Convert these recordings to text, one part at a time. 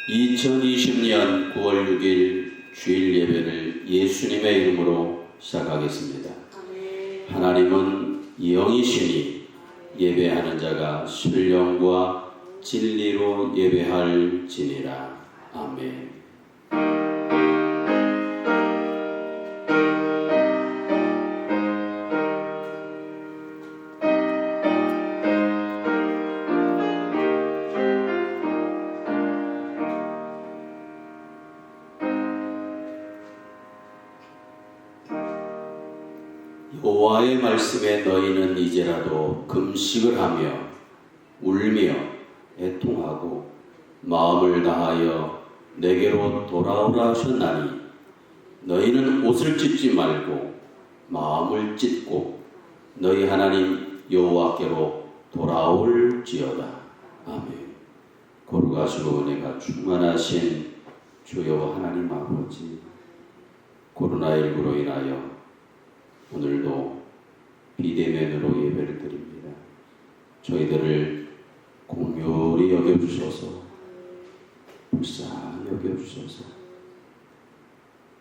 2020년 9월 6일 주일 예배를 예수님의 이름으로 시작하겠습니다. 하나님은 영이시니 예배하는 자가 신령과 진리로 예배할지니라. 아멘. 여호와의 말씀에 너희는 이제라도 금식을 하며 울며 애통하고 마음을 다하여 내게로 돌아오라 하셨나니 너희는 옷을 찢지 말고 마음을 찢고 너희 하나님 여호와께로 돌아올지어다. 아멘. 거룩하시고 은혜가 충만하신 주여 하나님 아버지, 코로나19로 인하여 오늘도 비대면으로 예배를 드립니다. 저희들을 공렬히 여겨주셔서, 불쌍히 여겨주셔서,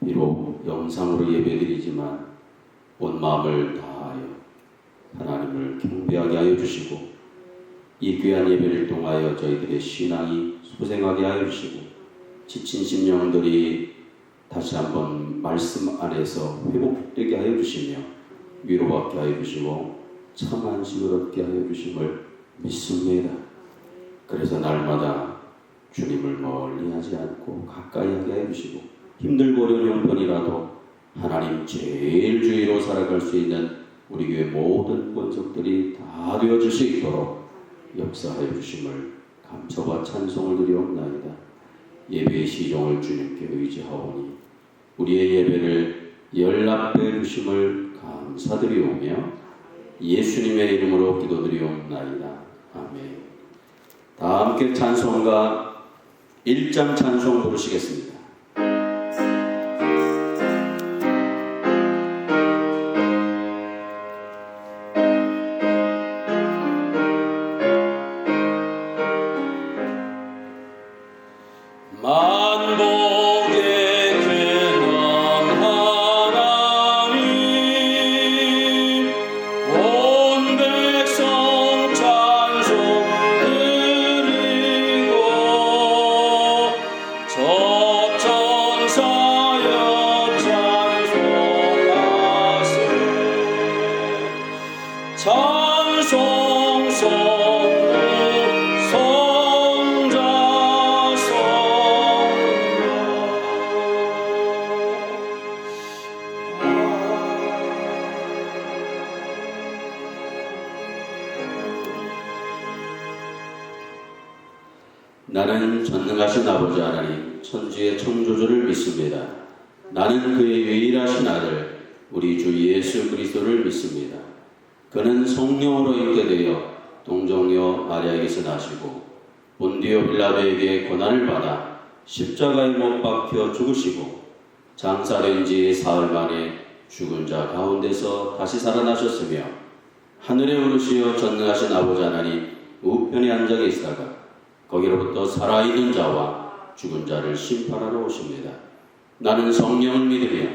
비록 영상으로 예배드리지만 온 마음을 다하여 하나님을 경배하게 하여 주시고, 이 귀한 예배를 통하여 저희들의 신앙이 소생하게 하여 주시고, 지친 심령들이 다시 한번 말씀 안에서 회복되게 하여 주시며 위로받게 하여 주시고 참 안식을 얻게 하여 주심을 믿습니다. 그래서 날마다 주님을 멀리하지 않고 가까이 하게 하여 주시고 힘들고 어려운 형편이라도 하나님 제일 주의로 살아갈 수 있는 우리 교회 모든 권속들이 다 되어질 수 있도록 역사하여 주심을 감사와 찬송을 드리옵나이다. 예배의 시종을 주님께 의지하오니 우리의 예배를 연락해 주심을 감사드리오며 예수님의 이름으로 기도드리옵나이다. 아멘. 다 함께 찬송가 1장 찬송 부르시겠습니다. 나는 전능하신 아버지 하나님 천지의 창조주를 믿습니다. 나는 그의 유일하신 아들 우리 주 예수 그리스도를 믿습니다. 그는 성령으로 잉태되어 동정녀 마리아에게서 나시고 본디오 빌라도에게 고난을 받아 십자가에 못 박혀 죽으시고 장사된 지 사흘 만에 죽은 자 가운데서 다시 살아나셨으며 하늘에 오르시어 전능하신 아버지 하나님 우편에 앉아 계시다가 거기로부터 살아있는 자와 죽은 자를 심판하러 오십니다. 나는 성령을 믿으며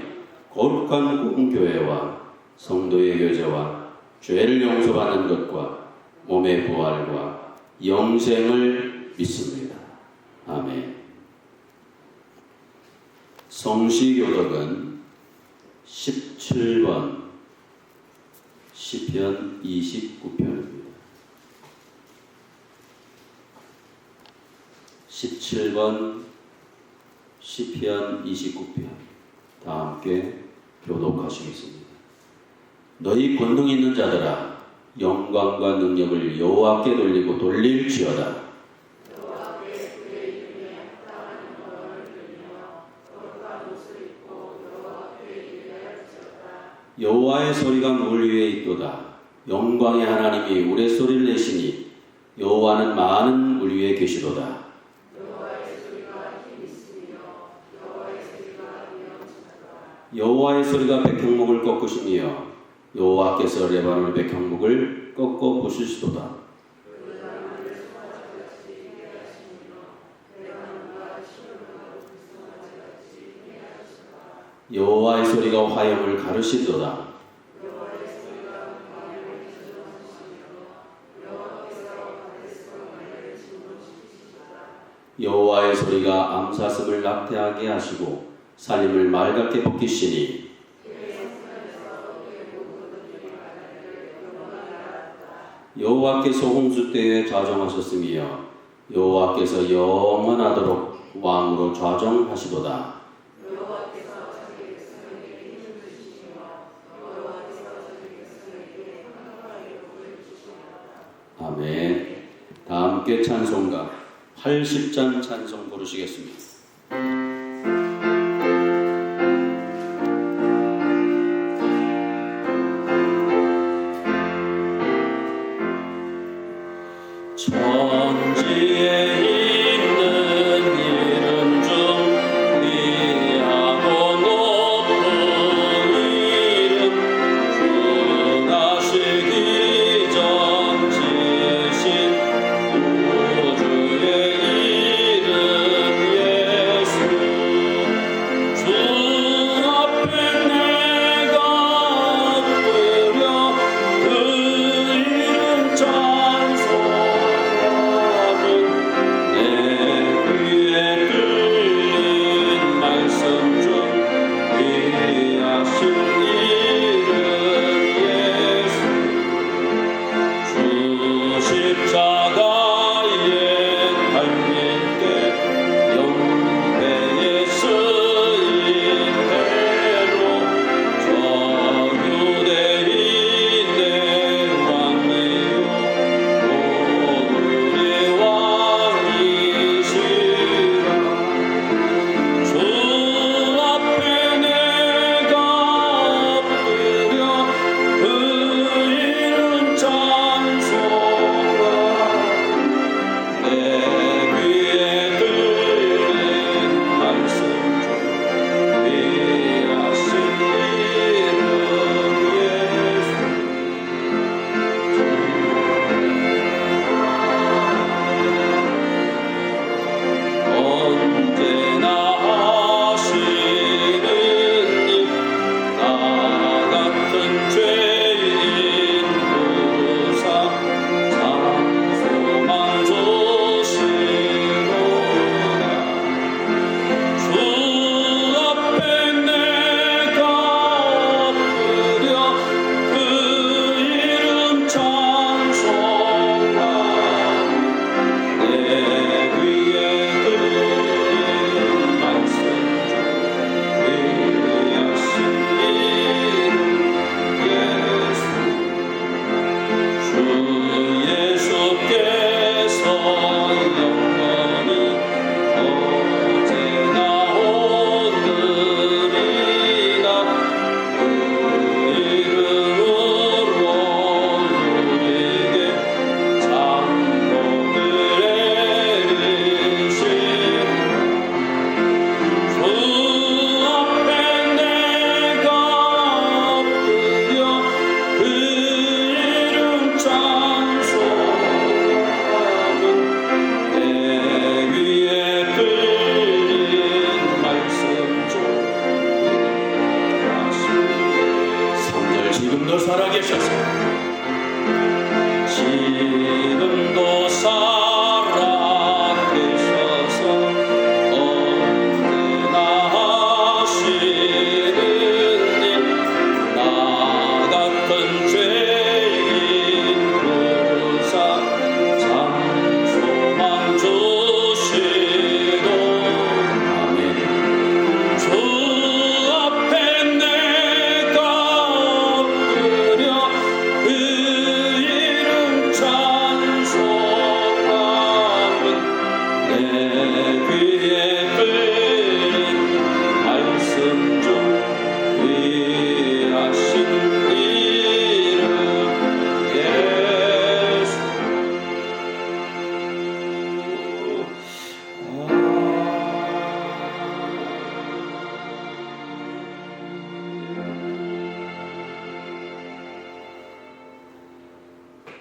거룩한 공교회와 성도의 교제와 죄를 용서받는 것과 몸의 부활과 영생을 믿습니다. 아멘. 성시교독은 17번 시편 29편입니다. 17번 시편 29편 다 함께 교독하시겠습니다. 너희 권능 있는 자들아 영광과 능력을 여호와께 돌리고 돌릴지어다. 여호와의 소리가 물 위에 있도다. 영광의 하나님이 우레소리를 내시니 여호와는 많은 물 위에 계시도다. 여호와의 소리가 백향목을 꺾으시며 여호와께서 레바논 백향목을 꺾어 부수시도다. 여호와의 소리가 화염을 가르시도다. 여호와의 소리가 암사슴을 낙태하게 하시고 살림을 맑게 벗기시니 여호와께서 홍수 때에 좌정하셨으며 여호와께서 영원하도록 왕으로 좌정하시도다. 아멘. 다 함께 찬송가 80장 찬송 부르시겠습니다. 천지에 있는 이름 중 귀하고 높은 이름 주나시기 전 지으신 우주의 이름 예수 주 앞에 내가 엎드려 그 이름 찬송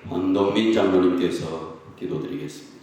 황동민 장로님께서 기도드리겠습니다.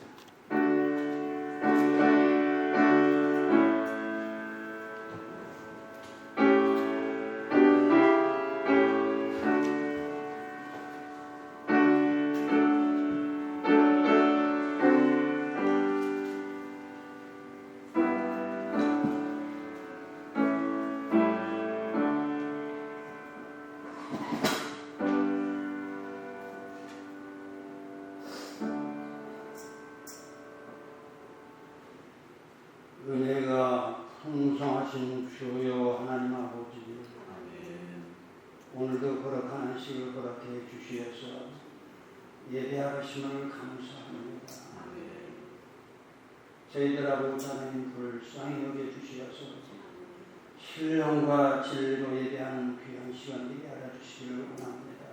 은혜가 풍성하신 주여 하나님 아버지, 오늘도 거룩한 안식을 허락해 주시어서 예배하심을 감사합니다. 저희들 아버지 하나님 불쌍히 여겨주시어서 신령과 진리로 예배하는 귀한 시간 되게 알아주시기를 원합니다.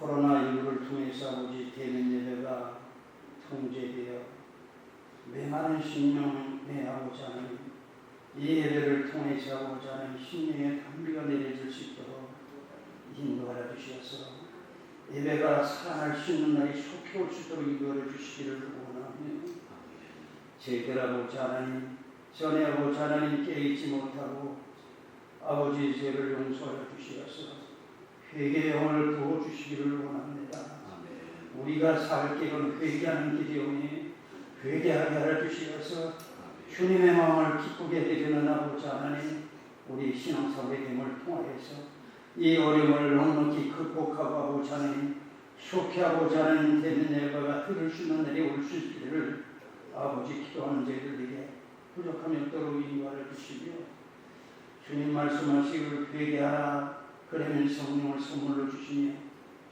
코로나19를 통해서 아버지 대면 예배가 통제되어 메마른 심령의 아버지 하나님, 이 예배를 통해서 아버지 하나님 심령의 단비가 내려질 수 있도록 인도하여 주셔서 예배가 살아날 수 있는 날이 속히 올 수 있도록 인도하여 주시기를 원합니다. 저희들 아버지 하나님, 전에 아버지 하나님 깨있지 못하고 아버지의 죄를 용서하여 주시어서 회개의 영을 부어주시기를 원합니다. 우리가 살 길은 회개하는 길이오니 회개하게 하여 주시어서 주님의 마음을 기쁘게 해주는 아버지 하나님, 우리 신앙생활의 힘을 통하여서 이 어려움을 넉넉히 극복하고 아버지 하나님, 속히 아버지 하나님 되는 예배가 들을 수 있는 날이 올 수 있기를 아버지 기도하는 저희들에게 부족함이 없도록 인도하여 주시며, 주님 말씀하시기를 회개하라 그러면 성령을 선물로 주시며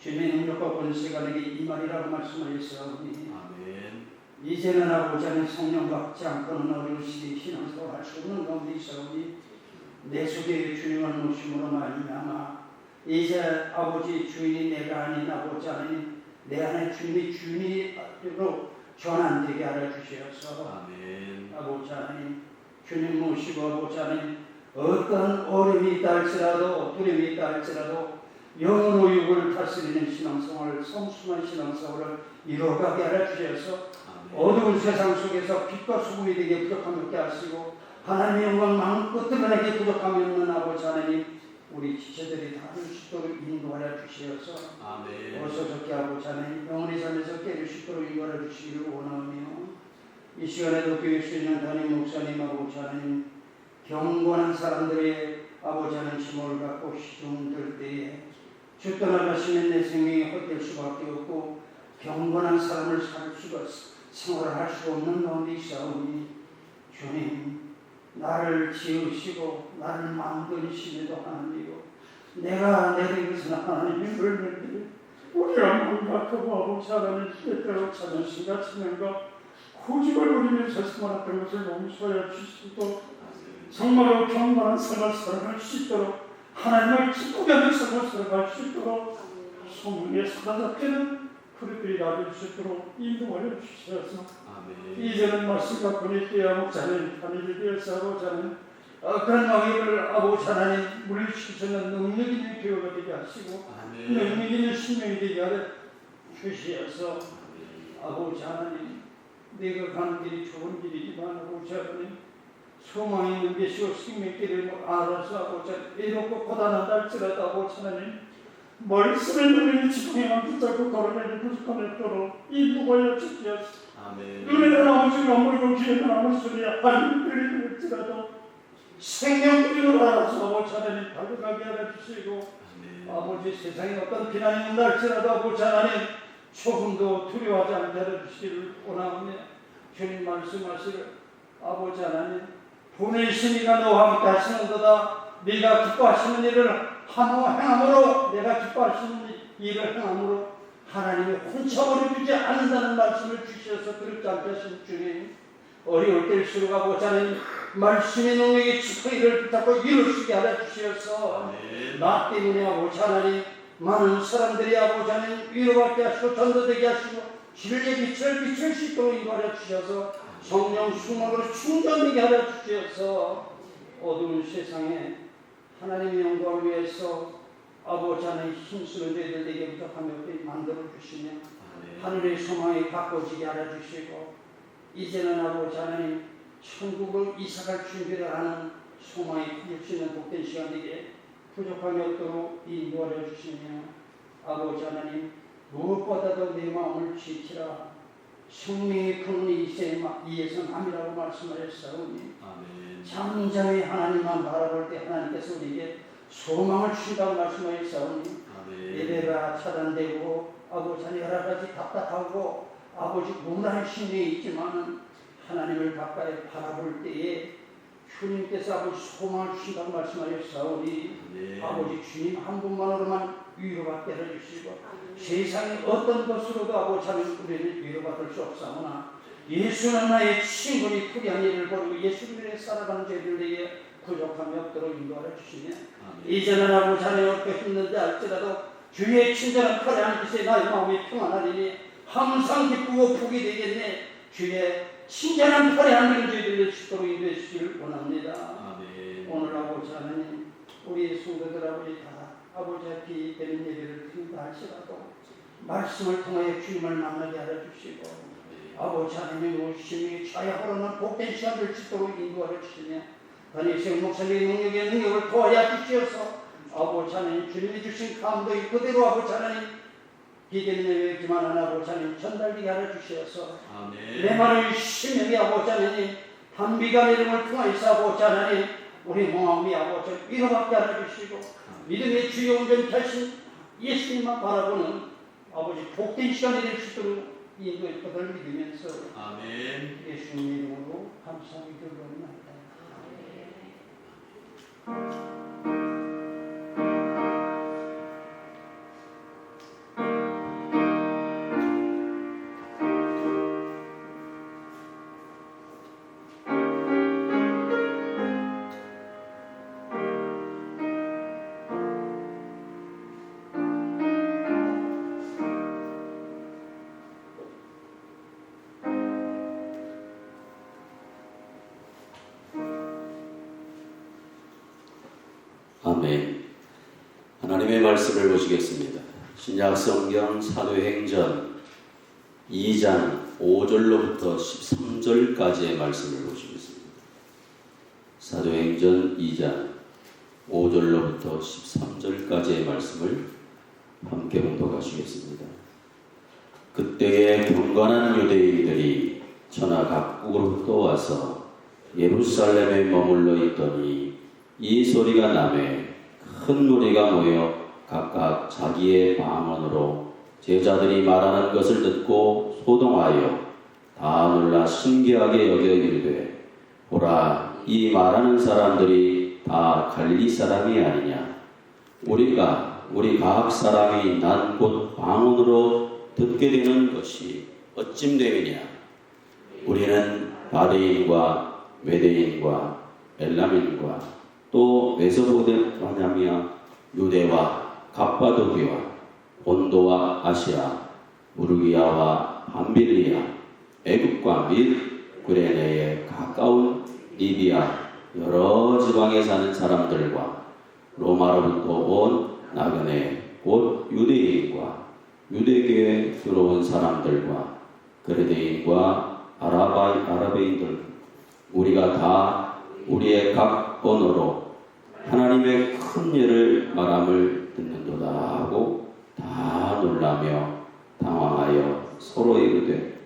주님의 능력과 권세가 내게 임하리라고 말씀하셨사오니 이제는 아버지 하나님 성령 받지 않고는 어려운 시기 신앙생활 할 수 없는 가운데 있사오니 내 속에 주님을 모심으로 말미암아 이제 아버지 주인이 내가 아닌 아버지 하나님 내 안에 주님이 주인으로 전환되게 하여 주시옵소서. 아버지 하나님 주님 모시고 아버지 하나님 어떤 어려움이 있다 할지라도 두려움이 있다 할지라도 영으로 육을 다스리는 신앙생활, 성숙한 신앙생활을 이루어가게 하여 주셔서 어두운 세상 속에서 빛과 소금이 되게 부족함이 없게 하시고 하나님의 영광 마음껏 드러내게 부족함이 없는 아버지 하나님, 우리 지체들이 다룰 수 있도록 인도하여 주시어서 어서 좋게 아버지 하나님 영혼의 삶에서 깨울 수 있도록 인도하여 주시기를 원하며, 이 시간에도 교회 수행하는 담임 목사님 아버지 하나님, 경건한 사람들의 아버지 하나님 힘을 갖고 시중들 때에 주 떠나가시면 내 생명이 헛될 수밖에 없고 경건한 삶을 살 수가 생활할 수 없는 가운데 있사오니 주님 나를 지으시고 나를 만드심에도 하나님이고 내가 내린 것은 하나님의 물건들 우리가 망각하고 아버지 하나님 뜻대로 자존심과 체면과 고집을 부리면서 생활했던 것을 용서하여 주시고 정말로 경건한 생활을 살아갈 수 있도록 하나님을 기쁘게 하는 생활을 살아갈 수 있도록 성령의 사로잡히는 그릇들이 나될 수 있도록 인도하여 주셔서 이제는 말씀과 보내기야 목자는 하늘에 대해서 아버지는 어떤 영역을 아버지 하나님 물리치시는 능력 있는 교회가 되게 하시고 능력 있는 신명이 되게 하여 주시어서 아버지 하나님 내가 가는 길이 좋은 길이지만 아버지 하나님 소망이 있는 것이고 생명길을 알아서 아버지 이렇고 고단하다 할지라도 아버지 하나님 머릿속에 눈이 지붕에만 붙잡고 걸어내는 부족함이 없도록 인도하여 주시옵소서. 눈에는 아무 소리 안 보이고 귀에는 아무 소리 안 들릴지라도 생명길을 알아서 아버지 하나님 다가가게 하여 주시고 아버지 세상에 어떤 비난이 온다 할지라도 아버지 하나님 조금도 두려워하지 않게 하여 주시기를 원하오며, 주님 말씀하시를 아버지 하나님 보내신 이가 너와 함께 하시는도다. 네가 기뻐하시는 일을 행함으로 내가 기뻐하시는 일을 행함으로 하나님이 혼처버려 주지 않는다는 말씀을 주셔서 그렇지 않게 하신 주님, 어려울 때일수록 아버지 하나님 말씀의 능력이 지팡이를 붙잡고 이룰 수 있게 하여 주시어서 나 때문에 아버지 하나님 많은 사람들이 아버지 하나님 위로받게 하시고 전도되게 하시고 진리의 빛을 비출 수 있도록 인도하여 주셔서 성령 충만으로 충전되게 하여 주셔서 어두운 세상에 하나님의 영광을 위해서 아버지 하나님 힘쓰는 저희들에게 부족함이 없게 만들어 주시며 하늘의 소망이 바꿔지게 하여 주시고 이제는 아버지 하나님 천국을 이사갈 준비를 하는 소망이 커질 수 있는 복된 시간에게 부족함이 없도록 인도하여 주시며 아버지 하나님 무엇보다도 내 마음을 지키라 성령의 큰 이에서 남이라고 말씀하셨사오니 잠잠히 하나님만 바라볼 때 하나님께서 우리에게 소망을 주신다고 말씀하셨사오니 예배가 차단되고 아버지 하나님 여러 가지 답답하고 아버지 무난한 심령이 있지만 하나님을 가까이 바라볼 때에 주님께서 아버지 소망을 주신다고 말씀하셨사오니 아버지 주님 한 분만으로만 위로받게 해주시고 세상의 어떤 것으로도 아버지 하나님 우리를 위로받을 수 없사오나 예수는 나의 친구니 불의한 일을 버리고 예수를 위해 살아가는 저희들에게 부족함이 없도록 인도하여 주시며 이제는 아버지 하나님 어떻게 힘든지 알지라도 주의 친절한 팔에 앉으세 나의 마음이 평안하리니 항상 기쁘고 복이 되겠네. 주의 친절한 팔에 앉는 저희들을 주도록 인도해 주시기를 원합니다. 아멘. 오늘 아버지 하나님 우리 성도들 아버지 다 아버지 앞에 되는 예배를 드린다 할지라도 말씀을 통하여 주님을 만나게 하여 주시고 아버지 하나님 오심이 좌야하로는 복된 시간을 주도록 인도하여 주시며 단일생 목사님의 능력을 도와야 주시어서 아버지 하나님 주님이 주신 감동이 그대로 아버지 하나님 기대는 예배지만 아버지 하나님 전달되게 하여 주시어서 내 말을 심하게 아버지 하나님 단비가 이름을 통하여서 아버지 하나님 우리 마음이 아버지 위로받게 하여 주시고 믿음의 주요 온전히 하신 예수님만 바라보는 아버지 복된 시간이 될 수 있도록 인도의 것을 믿으면서 아멘. 예수님 이름으로 감사하게 드리옵나이다. 아멘. 하나님의 말씀을 보시겠습니다. 신약성경 사도행전 2장 5절로부터 13절까지의 말씀을 보시겠습니다. 사도행전 2장 5절로부터 13절까지의 말씀을 함께 봉독하시겠습니다. 그때에 경건한 유대인들이 천하 각국으로부터 와서 예루살렘에 머물러 있더니 이 소리가 나매 큰 무리가 모여 각각 자기의 방언으로 제자들이 말하는 것을 듣고 소동하여 다 놀라 신기하게 여겨 이르되 보라 이 말하는 사람들이 다 갈릴리 사람이 아니냐 우리 각 사람이 난 곧 방언으로 듣게 되는 것이 어찜 됨이냐 우리는 바데인과 메데인과 엘람인과 또 메소포타미아 유대와 갑바도기와 본도와 아시아 무르기아와 밤빌리아 애굽과 및 구레네에 가까운 리비아 여러 지방에 사는 사람들과 로마로부터 온 나그네 곧 유대인과 유대교에 들어온 사람들과 그레데인과 아라베인들 우리가 다 우리의 각 언어로 하나님의 큰 일을 말함을 듣는도다 하고 다 놀라며 당황하여 서로 이르되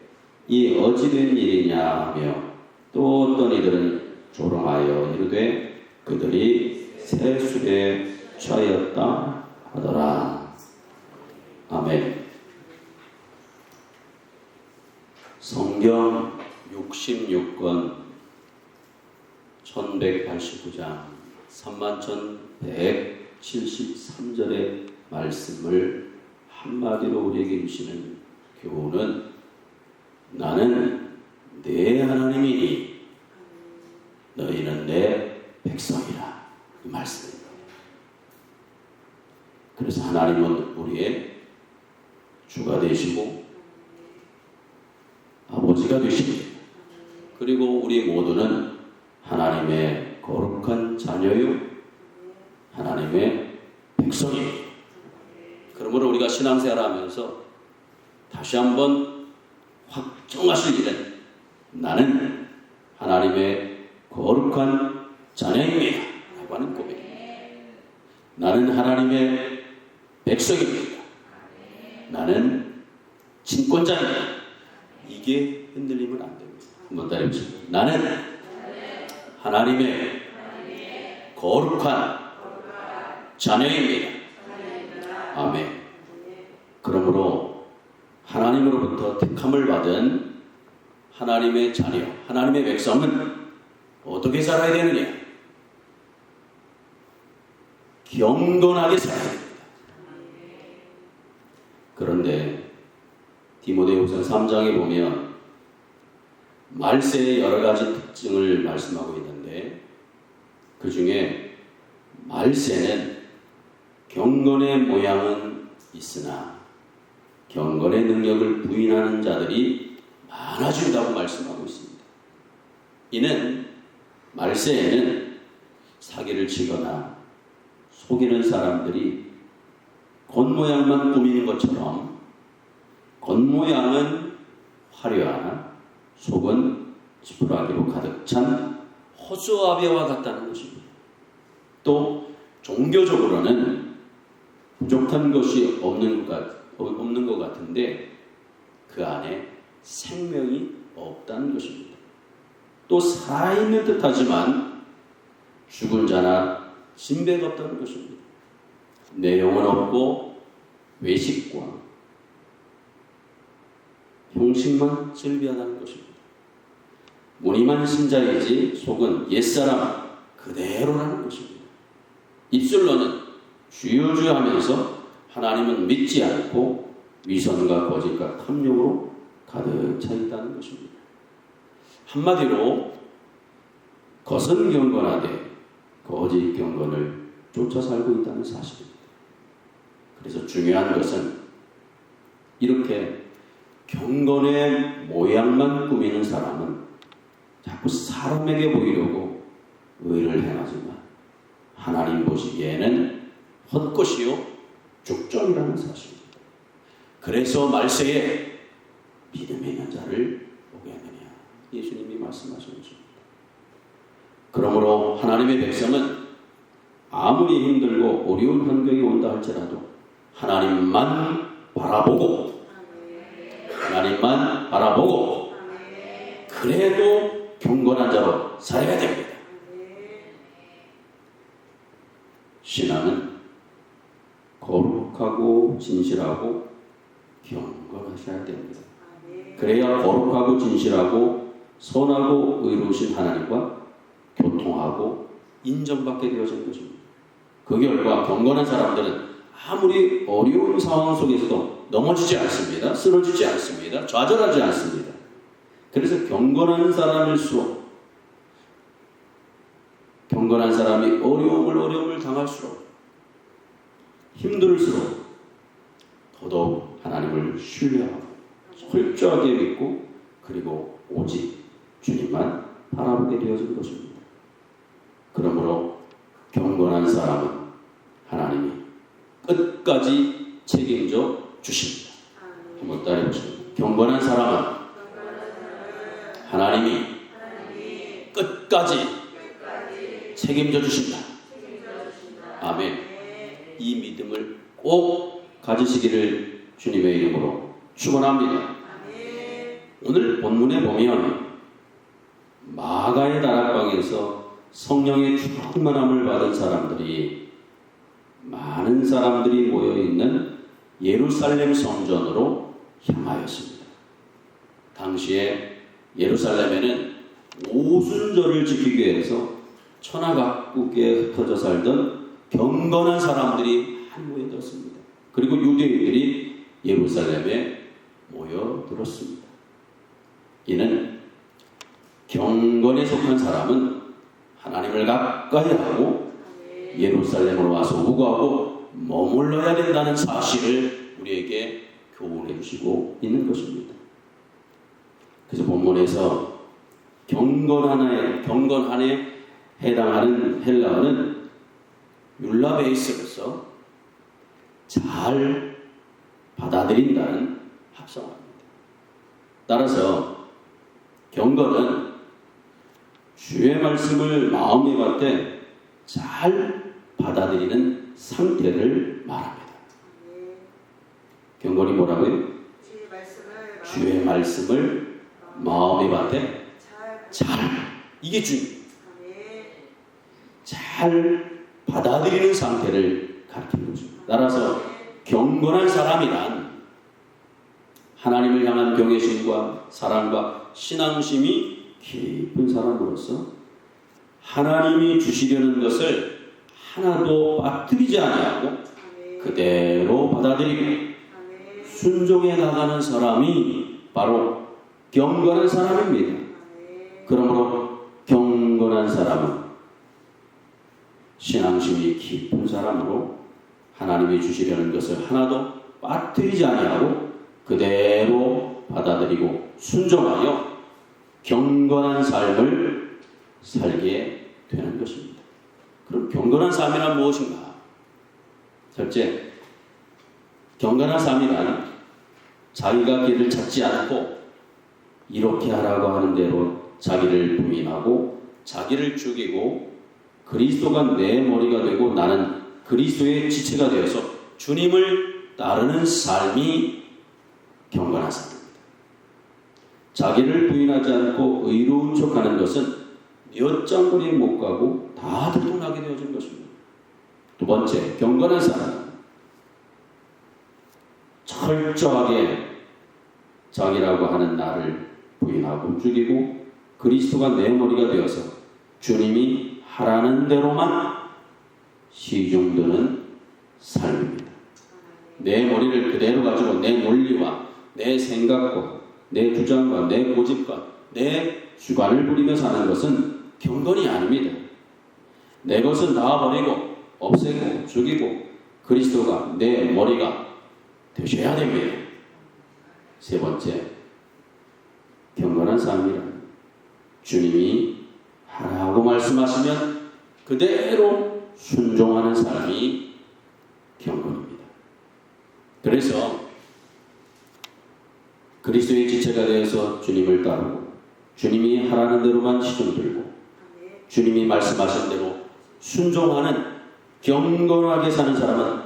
이 어찌된 일이냐 하며 또 어떤 이들은 조롱하여 이르되 그들이 새 술에 취하였다 하더라. 아멘. 성경 66권 1189장 31,173절의 말씀을 한마디로 우리에게 주시는 교훈은 나는 내 하나님이니 너희는 내 백성이라 이 말씀입니다. 그래서 하나님은 우리의 주가 되시고 아버지가 되십니다. 그리고 우리 모두는 하나님의 거룩한 자녀요 하나님의 백성입니다. 그러므로 우리가 신앙생활하면서 다시 한번 확정하실 일은 나는 하나님의 거룩한 자녀입니다 라고 하는 고백입니다. 나는 하나님의 백성입니다. 나는 친권자입니다. 이게 흔들리면 안 됩니다. 한번 따라해보시죠. 나는 하나님의 거룩한 자녀입니다. 아멘. 그러므로 하나님으로부터 택함을 받은 하나님의 자녀, 하나님의 백성은 어떻게 살아야 되느냐? 경건하게 살아야 됩니다. 그런데 디모데후서 3장에 보면 말세의 여러 가지 특징을 말씀하고 있는데 그 중에 말세는 경건의 모양은 있으나 경건의 능력을 부인하는 자들이 많아진다고 말씀하고 있습니다. 이는 말세에는 사기를 치거나 속이는 사람들이 겉모양만 꾸미는 것처럼 겉모양은 화려하나 속은 지푸라기로 가득 찬 허수아비와 같다는 것입니다. 또 종교적으로는 부족한 것이 없는 것 같은데 그 안에 생명이 없다는 것입니다. 또 살아있는 듯하지만 죽은 자나 진배가 없다는 것입니다. 내용은 없고 외식과 형식만 즐비하다는 것입니다. 무늬만 신자이지 속은 옛사람 그대로라는 것입니다. 입술로는 주여 주여 하면서 하나님은 믿지 않고 위선과 거짓과 탐욕으로 가득 차 있다는 것입니다. 한마디로 겉은 경건하되 거짓 경건을 쫓아 살고 있다는 사실입니다. 그래서 중요한 것은 이렇게 경건의 모양만 꾸미는 사람은 자꾸 사람에게 보이려고 의를 행하지만 하나님 보시기에는 헛것이요 죽전이라는 사실입니다. 그래서 말세에 믿음의 있는 자를 보게 하느냐 예수님이 말씀하신 것입니다. 그러므로 하나님의 백성은 아무리 힘들고 어려운 환경이 온다 할지라도 하나님만 바라보고 그래도 경건한 자로 살아야 됩니다. 신앙은 거룩하고 진실하고 경건하셔야 됩니다. 그래야 거룩하고 진실하고 선하고 의로우신 하나님과 교통하고 인정받게 되어진 것입니다. 그 결과 경건한 사람들은 아무리 어려운 상황 속에서도 넘어지지 않습니다. 쓰러지지 않습니다. 좌절하지 않습니다. 그래서 경건한 사람일수록 경건한 사람이 어려움을 당할수록 힘들수록 더더욱 하나님을 신뢰하고 철저하게 믿고 그리고 오직 주님만 바라보게 되어진 것입니다. 그러므로 경건한 사람은 하나님이 끝까지 책임져 주십니다. 한번 따라해 보십시오. 경건한 사람은 하나님이 끝까지 책임져 주신다. 아멘. 이 믿음을 꼭 가지시기를 주님의 이름으로 축원합니다. 오늘 본문에 보면 마가의 다락방에서 성령의 충만함을 받은 사람들이 많은 사람들이 모여있는 예루살렘 성전으로 향하였습니다. 당시에 예루살렘에는 오순절을 지키기 위해서 천하각국에 흩어져 살던 경건한 사람들이 한 모여들었습니다. 그리고 유대인들이 예루살렘에 모여들었습니다. 이는 경건에 속한 사람은 하나님을 가까이 하고 예루살렘으로 와서 우거하고 머물러야 된다는 사실을 우리에게 교훈해 주시고 있는 것입니다. 그래서 본문에서 경건한에 해당하는 헬라어는 율라베이스로서 잘 받아들인다는 합성어입니다. 따라서 경건은 주의 말씀을 마음에 받되 잘 받아들이는 상태를 말합니다. 경건이 뭐라고요? 주의 말씀을 마음에 받되 잘, 이게 중요해요. 잘 받아들이는 상태를 가리키는 것입니다. 따라서 경건한 사람이란 하나님을 향한 경외심과 사랑과 신앙심이 깊은 사람으로서 하나님이 주시려는 것을 하나도 빠뜨리지 아니하고 그대로 받아들이고 순종해 나가는 사람이 바로 경건한 사람입니다. 그러므로 경건한 사람은 신앙심이 깊은 사람으로 하나님이 주시려는 것을 하나도 빠뜨리지 아니하고 그대로 받아들이고 순종하여 경건한 삶을 살게 되는 것입니다. 그럼 경건한 삶이란 무엇인가? 첫째, 경건한 삶이란 자기가 길을 찾지 않고 이렇게 하라고 하는 대로 자기를 부인하고 자기를 죽이고 그리스도가 내 머리가 되고 나는 그리스도의 지체가 되어서 주님을 따르는 삶이 경건한 삶입니다. 자기를 부인하지 않고 의로운 척하는 것은 몇 장거리에 못 가고 다 들통나게 되어진 것입니다. 두 번째, 경건한 사람은 철저하게 자기라고 하는 나를 부인하고 죽이고 그리스도가 내 머리가 되어서 주님이 하라는 대로만 시중드는 삶입니다. 내 머리를 그대로 가지고 내 논리와 내 생각과 내 주장과 내 고집과 내 주관을 부리며 사는 것은 경건이 아닙니다. 내 것은 다 버리고 없애고 죽이고 그리스도가 내 머리가 되셔야 됩니다. 세 번째, 경건한 삶이란 주님이 하라고 말씀하시면 그대로 순종하는 삶이 경건입니다. 그래서 그리스도의 지체가 되어서 주님을 따르고 주님이 하라는 대로만 시중 들고 주님이 말씀하신 대로 순종하는 경건하게 사는 사람은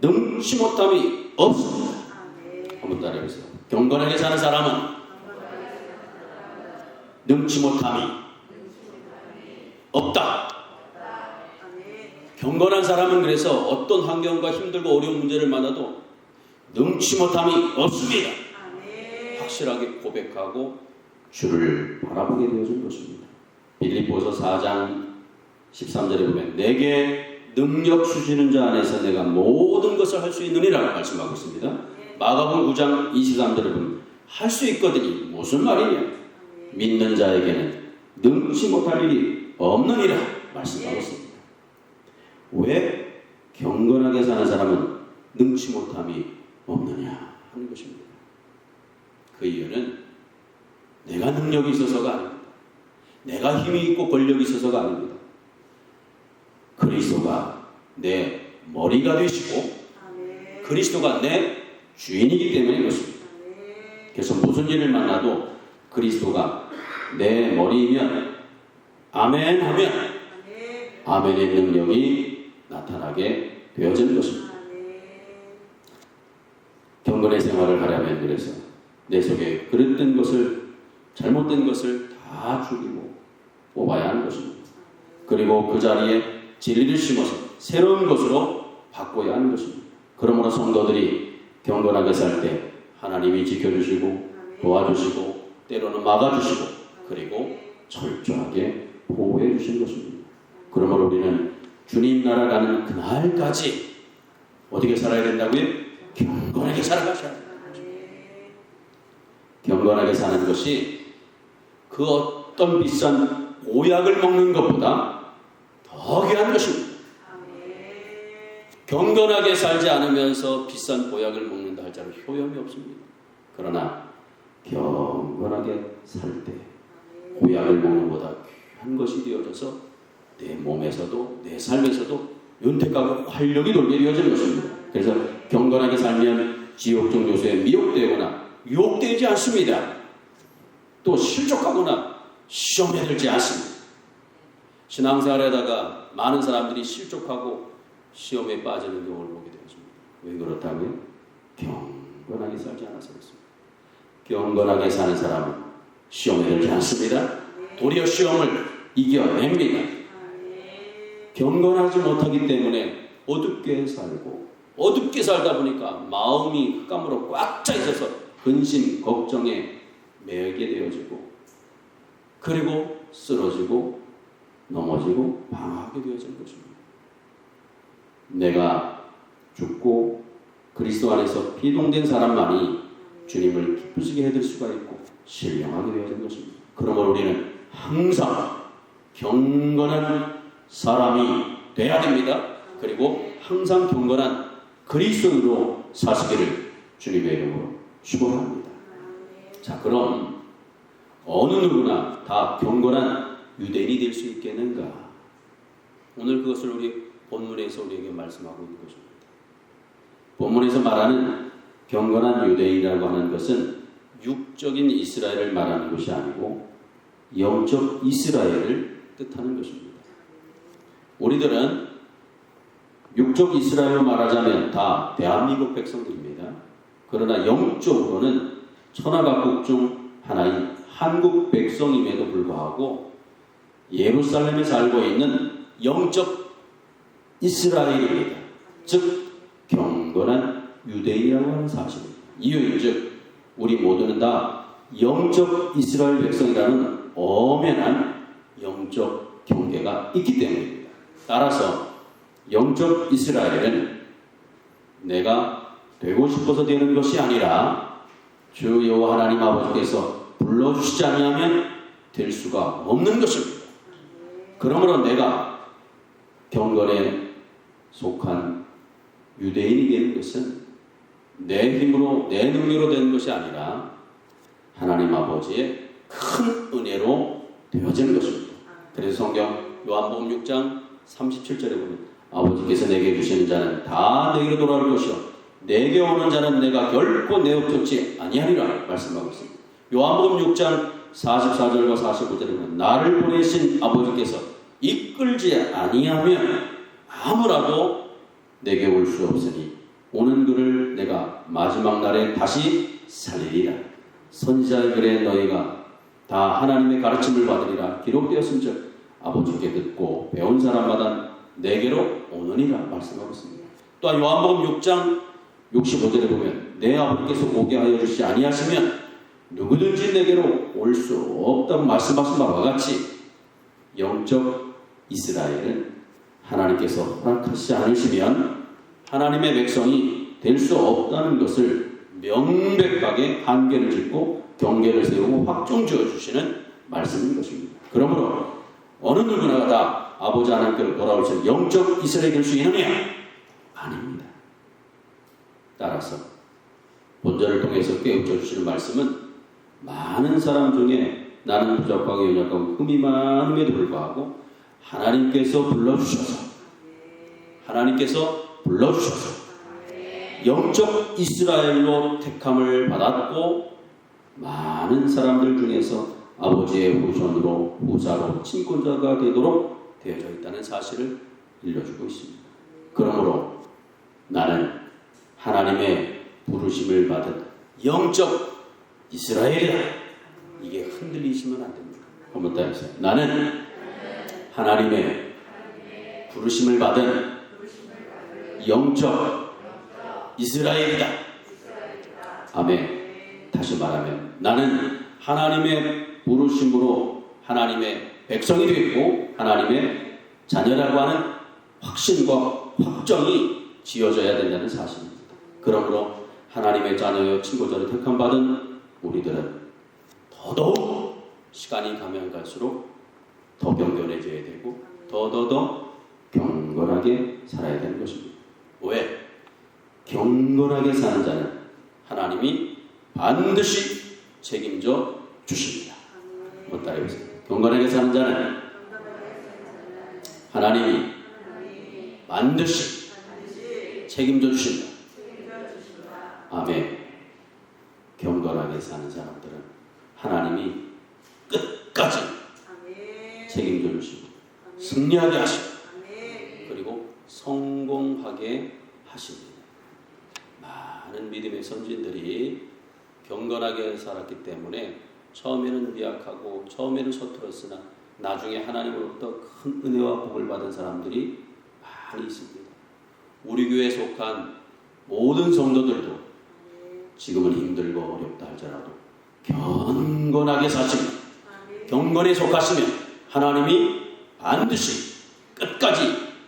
능치 못함이 없습니다. 한번 따라해보세요. 경건하게 사는 사람은 능치 못함이 없다. 경건한 사람은 그래서 어떤 환경과 힘들고 어려운 문제를 만나도 능치 못함이 없습니다. 확실하게 고백하고 주를 바라보게 되어진 것입니다. 빌립보서 4장 13절에 보면 내게 능력 주시는 자 안에서 내가 모든 것을 할 수 있느니라고 말씀하고 있습니다. 마가복음 9장 23절에 보면 할 수 있거든요. 무슨 말이냐? 믿는 자에게는 능치 못할 일이 없느니라 말씀하고 있습니다. 왜 경건하게 사는 사람은 능치 못함이 없느냐 하는 것입니다. 그 이유는 내가 능력이 있어서가 아닙니다. 내가 힘이 있고 권력이 있어서가 아닙니다. 그리스도가 내 머리가 되시고 그리스도가 내 주인이기 때문인 것입니다. 그래서 무슨 일을 만나도 그리스도가 내 머리이면 아멘 하면 아멘의 능력이 나타나게 되어지는 것입니다. 경건의 생활을 하려면 그래서 내 속에 그릇된 것을 잘못된 것을 다 죽이고 뽑아야 하는 것입니다. 그리고 그 자리에 진리를 심어서 새로운 것으로 바꿔야 하는 것입니다. 그러므로 성도들이 경건하게 살 때 하나님이 지켜주시고 도와주시고 때로는 막아주시고 그리고 철저하게 보호해 주신 것입니다. 그러므로 우리는 주님 나라 가는 그날까지 어떻게 살아야 된다고요? 경건하게 살아가셔야 합니다. 경건하게 사는 것이 그 어떤 비싼 보약을 먹는 것보다 더 귀한 것입니다. 경건하게 살지 않으면서 비싼 보약을 먹는다 할지라도 효용이 없습니다. 그러나 경건하게 살 때 보약을 먹는 것보다 귀한 것이 되어져서 내 몸에서도 내 삶에서도 윤택하고 활력이 돌게 되어지는 것입니다. 그래서 경건하게 살면 지옥적 요소에 미혹되거나 유혹되지 않습니다. 또 실족하거나 시험에 들지 않습니다. 신앙생활에다가 많은 사람들이 실족하고 시험에 빠지는 경우를 보게 되었습니다. 왜 그렇다고요? 경건하게 살지 않아서 그렇습니다. 경건하게 사는 사람은 시험에 들지 않습니다. 도리어 시험을 이겨냅니다. 경건하지 못하기 때문에 어둡게 살고 어둡게 살다 보니까 마음이 흑암으로 꽉 차 있어서 근심, 걱정에 매이게 되어지고 그리고 쓰러지고 넘어지고 방황하게 되어진 것입니다. 내가 죽고 그리스도 안에서 피동된 사람만이 주님을 기쁘시게 해줄 수가 있고 신령하게 되어진 것입니다. 그러므로 우리는 항상 경건한 사람이 돼야 됩니다. 그리고 항상 경건한 그리스도인으로 사시기를 주님의 이름으로 축원합니다. 자, 그럼 어느 누구나 다 경건한 유대인이 될 수 있겠는가? 오늘 그것을 우리 본문에서 우리에게 말씀하고 있는 것입니다. 본문에서 말하는 경건한 유대인이라고 하는 것은 육적인 이스라엘을 말하는 것이 아니고 영적 이스라엘을 뜻하는 것입니다. 우리들은 육적 이스라엘로 말하자면 다 대한민국 백성들입니다. 그러나 영적으로는 천하각국 중 하나인 한국 백성임에도 불구하고 예루살렘에 살고 있는 영적 이스라엘입니다. 즉 경건한 유대인이라고 하는 사실입니다. 이유인즉 우리 모두는 다 영적 이스라엘 백성이라는 엄연한 영적 경계가 있기 때문입니다. 따라서 영적 이스라엘은 내가 되고 싶어서 되는 것이 아니라 주 여호와 하나님 아버지께서 불러주시지 않으면 될 수가 없는 것입니다. 그러므로 내가 경건에 속한 유대인이 되는 것은 내 힘으로 내 능력으로 되는 것이 아니라 하나님 아버지의 큰 은혜로 되어지는 것입니다. 그래서 성경 요한복음 6장 37절에 보면 아버지께서 내게 주시는 자는 다 내게로 돌아올 것이요 내게 오는 자는 내가 결코 내어놓지 아니하리라 말씀하고 있습니다. 요한복음 6장 44절과 45절에 보면 나를 보내신 아버지께서 이끌지 아니하면 아무라도 내게 올 수 없으니 오는 그를 내가 마지막 날에 다시 살리리라. 선지자의 글에 너희가 다 하나님의 가르침을 받으리라 기록되었음즉 아버지께 듣고 배운 사람마다 내게로 오느니라 말씀하고 있습니다. 또한 요한복음 6장 65절에 보면 내 아버지께서 오게 하여 주시지 아니하시면 누구든지 내게로 올 수 없다고 말씀하신 바와 같이 영적 이스라엘은 하나님께서 허락하시지 않으시면 하나님의 백성이 될 수 없다는 것을 명백하게 한계를 짓고 경계를 세우고 확정 지어주시는 말씀인 것입니다. 그러므로 어느 누구나 다 아버지 하나님께로 돌아오실 영적 이스라엘이 될 수 있느냐? 아닙니다. 따라서 본절을 통해서 깨우쳐 주시는 말씀은 많은 사람 중에 나는 부족하고 연약하고 흠이 많음에도 불구하고 하나님께서 불러주셔서 영적 이스라엘로 택함을 받았고 많은 사람들 중에서 아버지의 후손으로 후사로 친권자가 되도록 되어져 있다는 사실을 일러주고 있습니다. 그러므로 나는 하나님의 부르심을 받은 영적 이스라엘이다. 이게 흔들리시면 안 됩니다. 한번 더 해주세요. 나는 하나님의 부르심을 받은 영적 이스라엘이다. 아멘. 다시 말하면 나는 하나님의 부르심으로 하나님의 백성이 되고 하나님의 자녀라고 하는 확신과 확정이 지어져야 된다는 사실입니다. 그러므로 하나님의 자녀여 친구자를 택함받은 우리들은 더더욱 시간이 가면 갈수록 더 경건해져야 되고 더 경건하게 살아야 되는 것입니다. 왜? 경건하게 사는 자는 하나님이 반드시 책임져 주십니다. 한번 따라해보세요. 경건하게 사는 자는 하나님이 반드시 책임져 주신다. 아멘. 경건하게 사는 사람들은 하나님이 끝까지 책임져 주시고 승리하게 하시고 그리고 성공하게 하십니다. 많은 믿음의 선진들이 경건하게 살았기 때문에 처음에는 미약하고 처음에는 서툴었으나 나중에 하나님으로부터 큰 은혜와 복을 받은 사람들이 많이 있습니다. 우리 교회에 속한 모든 성도들도 지금은 힘들고 어렵다 할지라도 경건하게 사시며 경건에 속하시면 하나님이 반드시 끝까지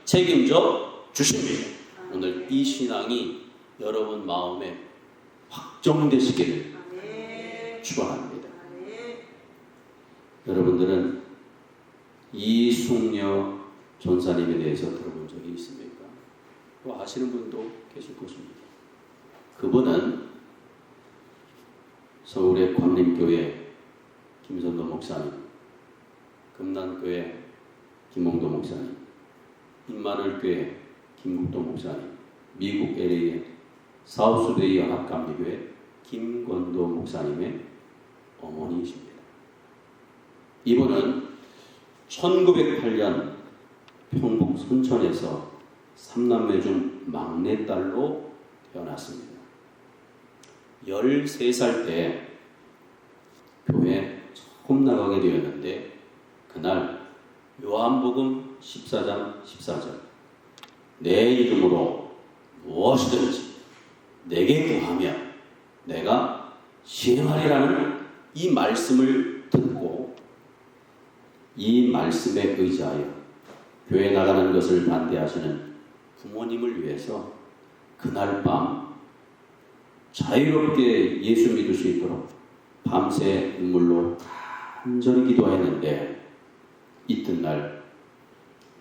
책임져 주십니다. 오늘 이 신앙이 여러분 마음에 확정되시기를 축원합니다. 여러분들은 이숙녀 전사님에 대해서 들어본 적이 있습니까? 또 아시는 분도 계실 것입니다. 그분은 서울의 광림교회 김선도 목사님, 금난교회 김홍도 목사님, 인마늘교회 김국도 목사님, 미국 LA의 사우스베이 연합감리교회 김건도 목사님의 어머니이십니다. 이분은 1908년 평북 순천에서 3남매 중 막내딸로 태어났습니다. 13살 때 교회에 처음 나가게 되었는데 그날 요한복음 14장 14절 내 이름으로 무엇이든지 내게 구하면 내가 시행하리라는 이 말씀을 듣고 이 말씀에 의지하여 교회 나가는 것을 반대하시는 부모님을 위해서 그날 밤 자유롭게 예수 믿을 수 있도록 밤새 눈물로 간절히 기도했는데 이튿날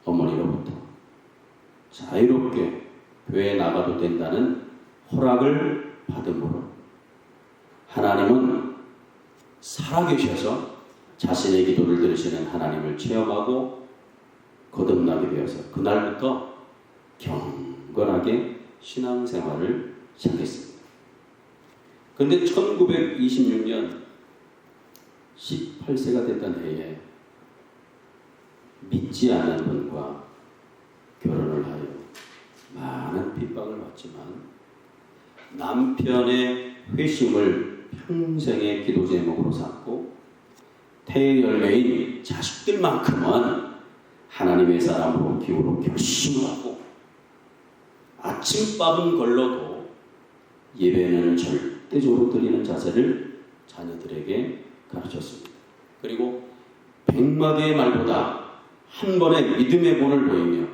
어머니로부터 자유롭게 교회에 나가도 된다는 허락을 받음으로 하나님은 살아계셔서 자신의 기도를 들으시는 하나님을 체험하고 거듭나게 되어서 그날부터 경건하게 신앙생활을 시작했습니다. 그런데 1926년 18세가 됐던 해에 믿지 않는 분과 결혼을 하여 많은 핍박을 받지만 남편의 회심을 평생의 기도 제목으로 삼고 태열매인 자식들만큼은 하나님의 사람으로 기울어 결심하고 아침밥은 걸러도 예배는 절대적으로 드리는 자세를 자녀들에게 가르쳤습니다. 그리고 100마디의 말보다 한 번의 믿음의 본을 보이며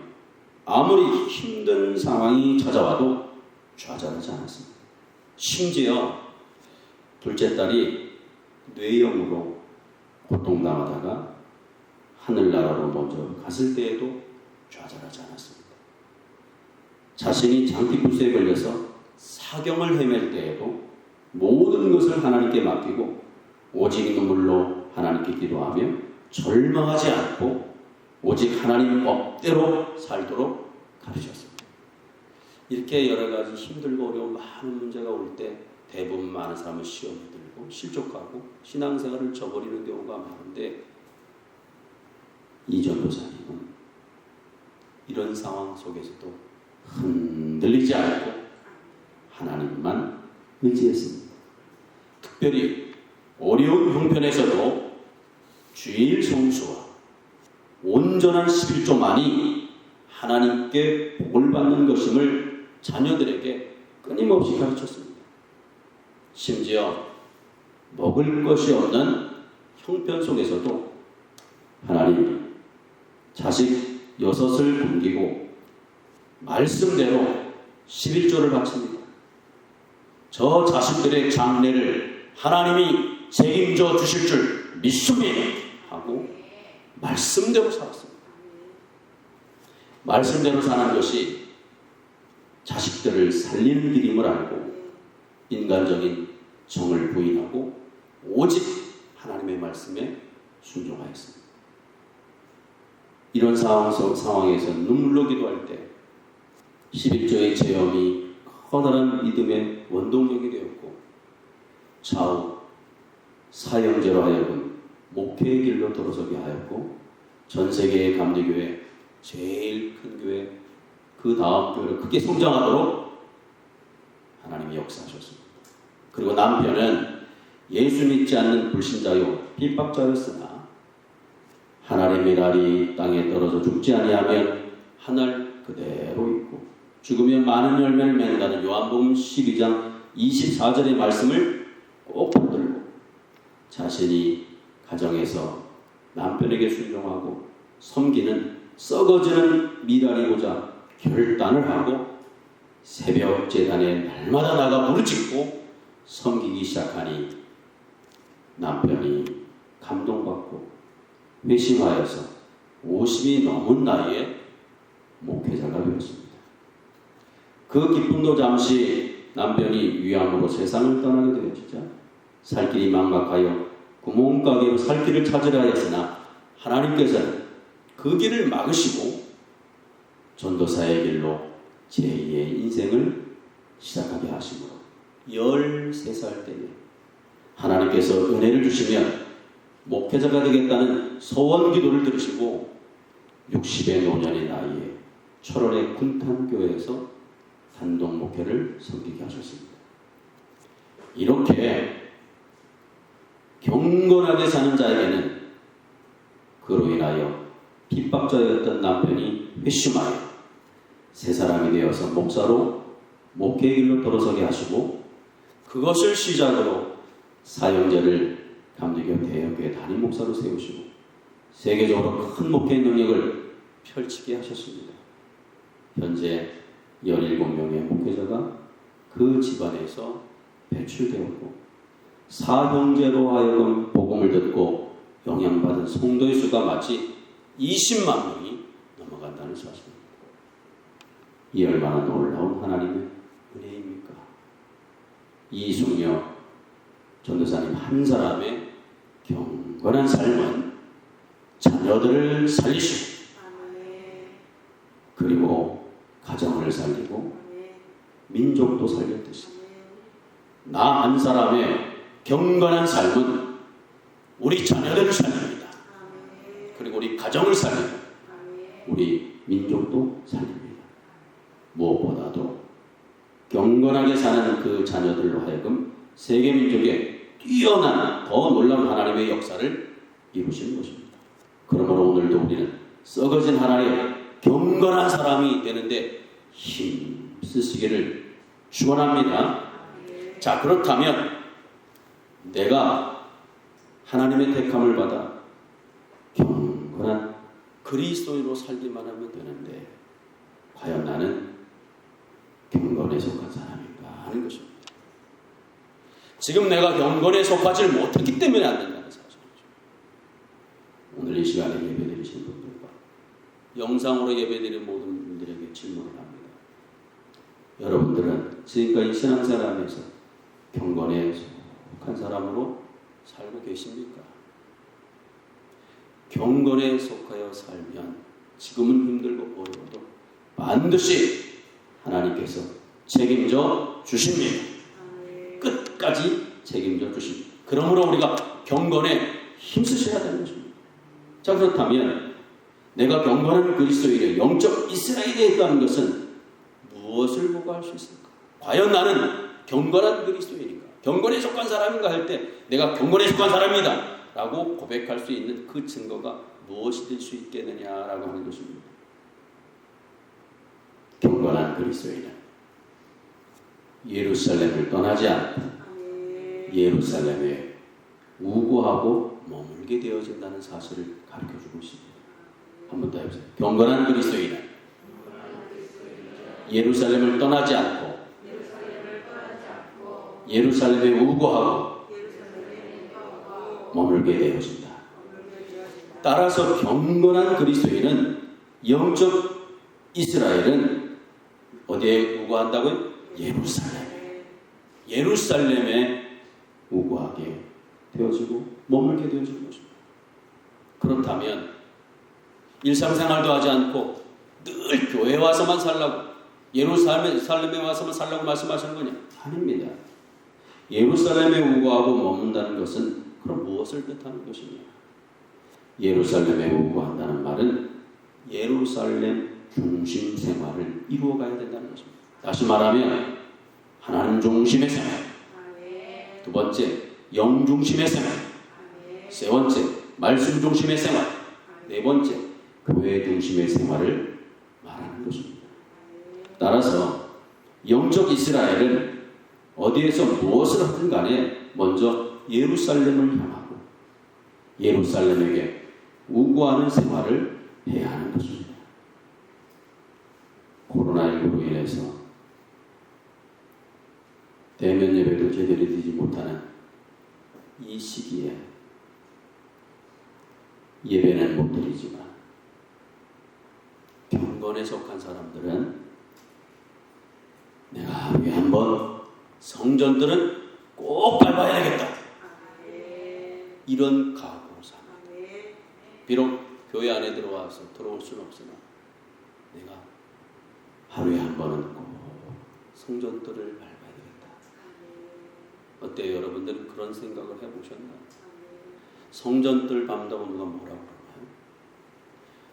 아무리 힘든 상황이 찾아와도 좌절하지 않았습니다. 심지어 둘째 딸이 뇌염으로 고통당하다가 하늘나라로 먼저 갔을 때에도 좌절하지 않았습니다. 자신이 장기불수에 걸려서 사경을 헤맬 때에도 모든 것을 하나님께 맡기고 오직 눈물로 하나님께 기도하며 절망하지 않고 오직 하나님 법대로 살도록 가르쳤습니다. 이렇게 여러 가지 힘들고 어려운 많은 문제가 올 때 대부분 많은 사람은 시험에 들고 실족하고 신앙생활을 저버리는 경우가 많은데 이 전도사님은 이런 상황 속에서도 흔들리지 않고 하나님만 의지했습니다. 특별히 어려운 형편에서도 주일 성수와 온전한 11조만이 하나님께 복을 받는 것임을 자녀들에게 끊임없이 가르쳤습니다. 심지어 먹을 것이 없는 형편 속에서도 하나님 자식 6을 굶기고 말씀대로 11조를 바칩니다. 저 자식들의 장래를 하나님이 책임져 주실 줄 믿습니다 하고 말씀대로 살았습니다. 말씀대로 사는 것이 자식들을 살리는 길임을 알고 인간적인 정을 부인하고 오직 하나님의 말씀에 순종하였습니다. 이런 상황에서 눈물로 기도할 때 11조의 체험이 커다란 믿음의 원동력이 되었고 좌우 사형제로 하여금 목회의 길로 들어서게 하였고 전 세계의 감리교회 제일 큰 교회 그 다음 교회로 크게 성장하도록 하나님이 역사하셨습니다. 그리고 남편은 예수 믿지 않는 불신자요 핍박자였으나 하나님의 날이 땅에 떨어져 죽지 아니하면 하늘 그대로 있고 죽으면 많은 열매를 맺는다는 요한복음 12장 24절의 말씀을 꼭 붙들고 자신이 가정에서 남편에게 순종하고 섬기는 썩어지는 미랄이고자 결단을 하고 새벽 제단에 날마다 나가 부르짖고 섬기기 시작하니 남편이 감동받고 회심하여서 50이 넘은 나이에 목회자가 되었습니다. 그 기쁨도 잠시 남편이 위암으로 세상을 떠나게 되었죠. 살 길이 막막하여 구멍가게로 살 길을 찾으려 하였으나 하나님께서는 그 길을 막으시고 전도사의 길로 제2의 인생을 시작하게 하심으로 13살 때에 하나님께서 은혜를 주시면 목회자가 되겠다는 소원 기도를 들으시고 60의 노년의 나이에 철원의 군탄교회에서 단독 목회를 섬기게 하셨습니다. 이렇게 경건하게 사는 자에게는 그로 인하여 핍박자였던 남편이 회심하여 새 사람이 되어서 목사로 목회의 길로 돌아서게 하시고 그것을 시작으로 사형제를 감리교 대형교회 담임 목사로 세우시고 세계적으로 큰 목회의 능력을 펼치게 하셨습니다. 현재 17명의 목회자가 그 집안에서 배출되었고 사형제로 하여금 복음을 듣고 영향받은 성도의 수가 마치 20만 명이 넘어간다는 사실입니다. 이 얼마나 놀라운 하나님의 은혜입니까? 이숙녀 전도사님 한 사람의 경건한 삶은 자녀들을 살리시고 그리고 가정을 살리고 민족도 살렸듯이 나 한 사람의 경건한 삶은 우리 자녀들을 살립니다. 그리고 우리 가정을 살리고 우리 민족도 살립니다. 무엇보다도 경건하게 사는 그 자녀들로 하여금 세계 민족에 뛰어난 더 놀라운 하나님의 역사를 이루시는 것입니다. 그러므로 오늘도 우리는 썩어진 하나님의 경건한 사람이 되는데 힘쓰시기를 축원합니다. 자, 그렇다면 내가 하나님의 택함을 받아 경건한 그리스도인으로 살기만 하면 되는데 과연 나는 경건에 속한 사람인가 하는 것입니다. 지금 내가 경건에 속하지 못했기 때문에 안 된다는 사실이죠. 오늘 이 시간에 예배드리신 분들과 영상으로 예배드린 모든 분들에게 질문을 합니다. 여러분들은 지금까지 신앙생활하면서 경건에 속한 사람으로 살고 계십니까? 경건에 속하여 살면 지금은 힘들고 어려워도 반드시 하나님께서 책임져 주십니다. 끝까지 책임져 주십니다. 그러므로 우리가 경건에 힘쓰셔야 되는 것입니다. 자, 그렇다면 내가 경건한 그리스도인의 영적 이스라엘에 있다는 것은 무엇을 보고 할 수 있을까? 과연 나는 경건한 그리스도인인가? 경건에 속한 사람인가 할 때 내가 경건에 속한 사람이다 라고 고백할 수 있는 그 증거가 무엇이 될 수 있겠느냐라고 하는 것입니다. 경건한 그리스도인은 예루살렘을 떠나지 않고 예루살렘에 우고하고 머물게 되어진다는 사실을 가르쳐주고 있습니다. 한번 더 해보세요. 경건한 그리스도인은 예루살렘을 떠나지 않고 예루살렘에 우고하고 머물게 되어진다. 따라서 경건한 그리스도인은 영적 이스라엘은 어디에 우고한다고요? 예루살렘에 우고하게 되어지고 머물게 되어지는 것입니다. 그렇다면 일상생활도 하지 않고 늘 교회에 와서만 살라고 예루살렘에 와서만 살라고 말씀하시는 거냐? 아닙니다. 예루살렘에 우고하고 머문다는 것은 그럼 무엇을 뜻하는 것이냐? 예루살렘에 우고한다는 말은 예루살렘 중심 생활을 이루어가야 된다는 것입니다. 다시 말하면 하나님 중심의 생활, 두 번째 영 중심의 생활, 세 번째 말씀 중심의 생활, 네 번째 교회 중심의 생활을 말하는 것입니다. 따라서 영적 이스라엘은 어디에서 무엇을 하든 간에 먼저 예루살렘을 향하고 예루살렘에게 우구하는 생활을 해야 하는 것입니다. 코로나19로 인해서 대면 예배도 제대로 드리지 못하는 이 시기에 예배는 못 드리지만 경건에 속한 사람들은 내가 하루에 한 번 성전들은 꼭 밟아야 되겠다. 이런 각오로 삽니다. 비록 교회 안에 들어올 수는 없으나 내가 하루에 한 번은 꼭 성전들을 밟아야 되겠다. 어때요? 여러분들은 그런 생각을 해보셨나요? 성전들 밟는다고 누가 뭐라고 그러나요?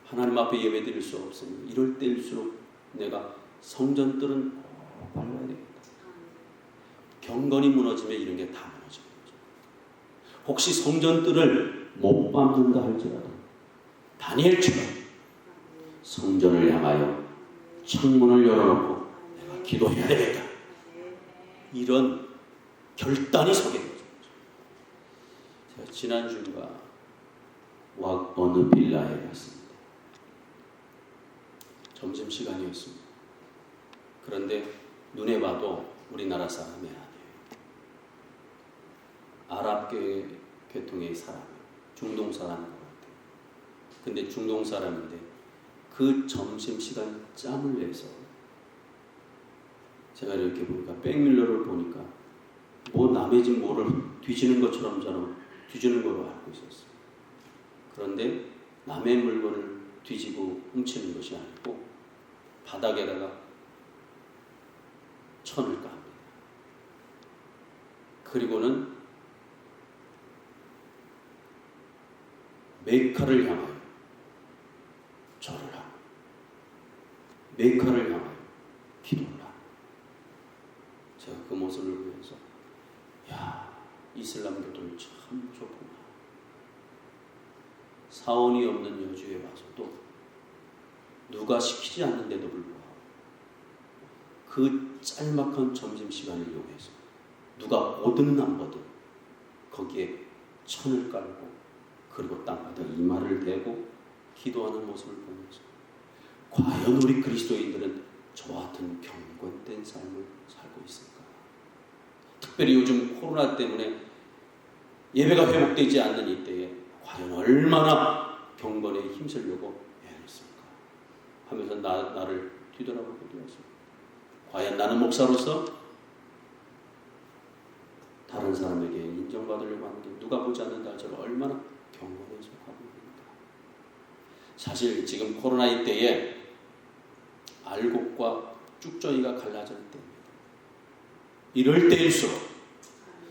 하나님 앞에 예배 드릴 수 없으니 이럴 때일수록 내가 성전들은 꼭 밟아야 되겠다. 경건이 무너지면 이런 게 다 무너지는 거죠. 혹시 성전들을 못 밟는다 할지라도 다니엘처럼 성전을 향하여 창문을 열어놓고 내가 기도해야 되겠다. 이런 결단이 서게 되죠. 제가 지난주인가 어느 빌라에 갔습니다. 점심시간이었습니다. 그런데 눈에 봐도 우리나라 사람이 아니에요. 아랍 계통의 사람이에요. 중동 사람인 것 같아요. 근데 중동 사람인데 그 점심시간 짬을 내서 제가 이렇게 보니까 백밀러를 보니까 뭐 남의 집 뭐를 뒤지는 것처럼 저는 뒤지는 걸로 알고 있었어요. 그런데 남의 물건을 뒤지고 훔치는 것이 아니고 바닥에다가 천을 깝니다. 그리고는 메카를 향하여 절을 하고 메카를 향하여 기도를 하고 제가 그 모습을 보면서 야, 이슬람교도는 참 좋구나. 사원이 없는 여주에 와서도 누가 시키지 않는데도 불구하고 그 짤막한 점심시간을 이용해서 누가 오든 안 보든 거기에 천을 깔고 그리고 땅바닥에 이마를 대고 기도하는 모습을 보면서 과연 우리 그리스도인들은 저와 같은 경건된 삶을 살고 있을까? 특별히 요즘 코로나 때문에 예배가 회복되지 않는 이때에 과연 얼마나 경건에 힘쓰려고 애썼을까 하면서 나를 뒤돌아보게 되었습니다. 과연 나는 목사로서 다른 사람에게 인정받으려고 하는데 누가 보지 않는다 저를 얼마나 경건에 속하고 있는가. 사실 지금 코로나 이때에 알곡과 쭉정이가 갈라질 때입니다. 이럴 때일수록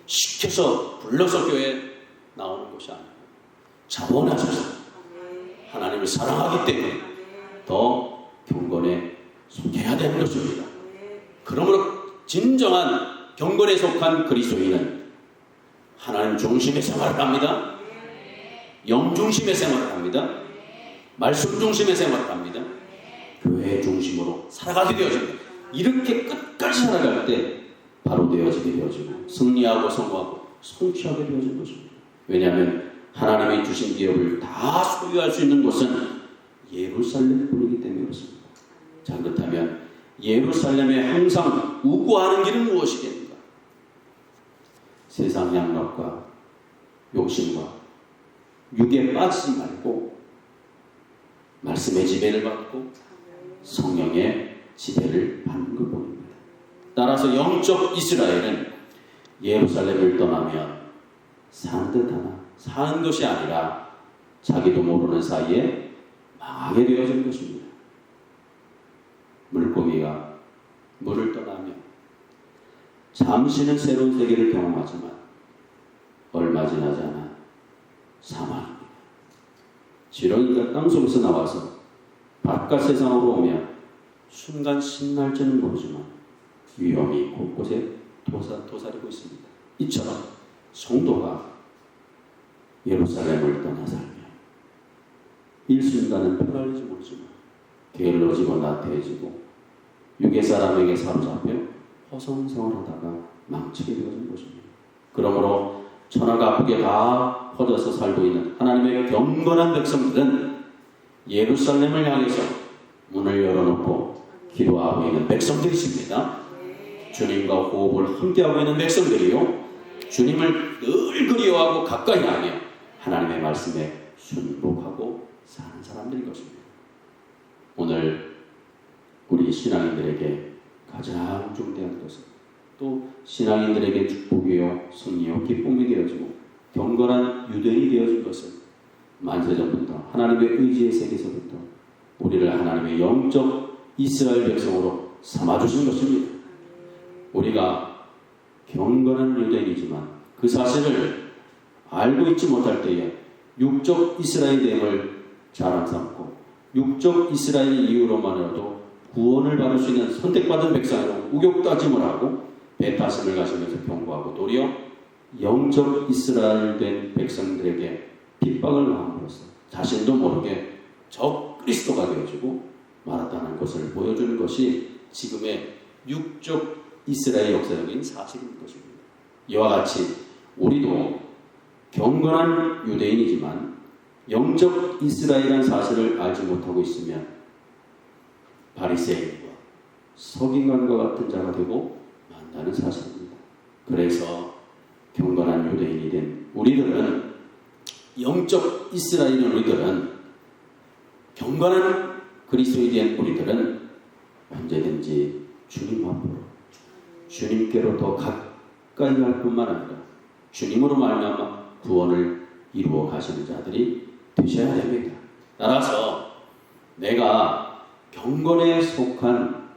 시켜서 불러서 교회에 나오는 것이 아니고 자원하셔서 하나님을 사랑하기 때문에 더 경건에 속해야 되는 것입니다. 그러므로 진정한 경건에 속한 그리스도인은 하나님 중심의 생활을 합니다. 영 중심의 생활을 합니다. 말씀 중심의 생활을 합니다. 교회 중심으로 살아가게 되어집니다. 이렇게 끝까지 살아갈 때 바로 되어지게 되어지고 승리하고 성공하고 성취하게 되어진 것입니다. 왜냐하면 하나님이 주신 기업을 다 소유할 수 있는 곳은 예루살렘뿐이기 때문에 그렇습니다. 자, 그렇다면 예루살렘에 항상 우구하는 길은 무엇이겠는가? 세상 양락과 욕심과 육에 빠지지 말고 말씀의 지배를 받고 성령의 지배를 받는 것뿐입니다. 따라서 영적 이스라엘은 예루살렘을 떠나면 사는 듯 하나 사는 것이 아니라 자기도 모르는 사이에 망하게 되어진 것입니다. 물고기가 물을 떠나면 잠시는 새로운 세계를 경험하지만 얼마 지나지 않아 사망입니다. 지렁이가 땅속에서 나와서 바깥 세상으로 오면 순간 신날지는 모르지만 위험이 곳곳에 도사리고 있습니다. 이처럼 성도가 예루살렘을 떠나 살며 일순간은 편할지 모르지만 게을러지고 나태해지고 육의 사람에게 사로잡혀 허송생활하다가 망치게 되어진 것입니다. 그러므로 천하가 북에 다 퍼져서 살고 있는 하나님의 경건한 백성들은 예루살렘을 향해서 문을 열어놓고 기도하고 있는 백성들이십니다. 주님과 호흡을 함께하고 있는 백성들이요, 주님을 늘 그리워하고 가까이 하며 하나님의 말씀에 순복하고 사는 사람들인 것입니다. 오늘 우리 신앙인들에게 가장 중대한 것은, 또 신앙인들에게 축복이요 승리요 기쁨이 되어지고 경건한 유대인이 되어진 것은 만세전부터 하나님의 의지의 세계에서부터 우리를 하나님의 영적 이스라엘 백성으로 삼아주신 것입니다. 우리가 경건한 유대인이지만 그 사실을 알고 있지 못할 때에 육적 이스라엘이 됨을 자랑 삼고 육적 이스라엘 이유로만으로도 구원을 받을 수 있는 선택받은 백성으로 우격다짐을 하고 배타심을 가지면서 경고하고 도리어 영적 이스라엘 된 백성들에게 핍박을 당함으로써 자신도 모르게 적 그리스도가 되어지고 말았다는 것을 보여주는 것이 지금의 육적 이스라엘 역사적인 사실인 것입니다. 이와 같이 우리도 경건한 유대인이지만 영적 이스라엘이라는 사실을 알지 못하고 있으면 바리새인과 서기관과 같은 자가 되고 만다는 사실입니다. 그래서 경건한 유대인이 된 우리들은, 영적 이스라엘인 우리들은, 경건한 그리스도에 대한 우리들은 언제든지 주님 앞으로, 주님께로 더 가까이 할 뿐만 아니라 주님으로 말미암아 구원을 이루어 가시는 자들이 되셔야 됩니다. 따라서 내가 경건에 속한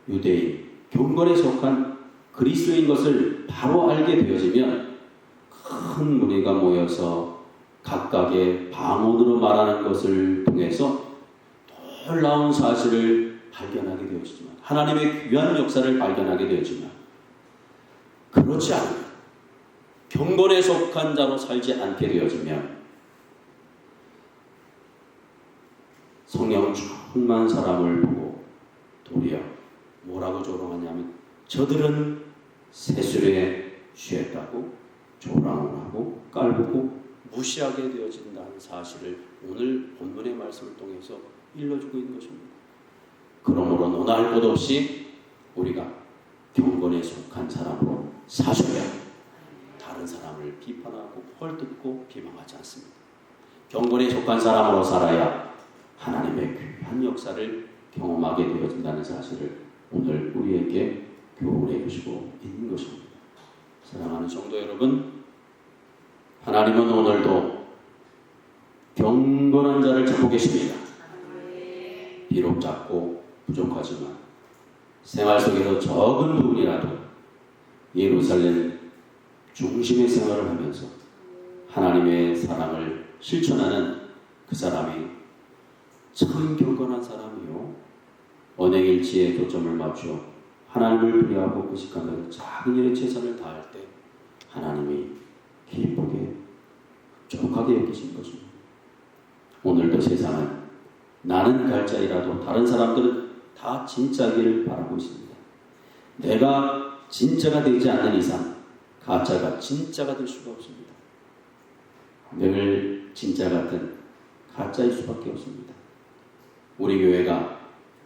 유대인, 경건에 속한 그리스도인 것을 바로 알게 되어지면 큰 무리가 모여서 각각의 방언으로 말하는 것을 통해서 놀라운 사실을 발견하게 되어지지만, 하나님의 귀한 역사를 발견하게 되어지만, 그렇지 않으면, 경건에 속한 자로 살지 않게 되어지면 성령 충만한 사람을 보고 도리어 뭐라고 조롱하냐면, 저들은 세술에 취했다고 조롱을 하고 깔보고 무시하게 되어진다는 사실을 오늘 본문의 말씀을 통해서 일러주고 있는 것입니다. 그러므로 논할 것 없이 우리가 경건에 속한 사람으로 사셔야 다른 사람을 비판하고 헐뜯고 비방하지 않습니다. 경건에 속한 사람으로 살아야 하나님의 귀한 역사를 경험하게 되어진다는 사실을 오늘 우리에게 교훈해 주시고 있는 것입니다. 사랑하는 성도 여러분, 하나님은 오늘도 경건한 자를 찾고 계십니다. 비록 작고 부족하지만 생활 속에서 적은 부분이라도 예루살렘 중심의 생활을 하면서 하나님의 사랑을 실천하는 그 사람이 참 경건한 사람이요, 언행일치에 초점을 맞추어 하나님을 두려워하고 의식하며 작은 일에 최선을 다할 때 하나님이 기쁘게 흡족하게 여기신 것입니다. 오늘도 세상은 나는 갈자이라도 다른 사람들은 다 진짜기를 바라고 있습니다. 내가 진짜가 되지 않는 이상 가짜가 진짜가 될 수가 없습니다. 늘 진짜 같은 가짜일 수밖에 없습니다. 우리 교회가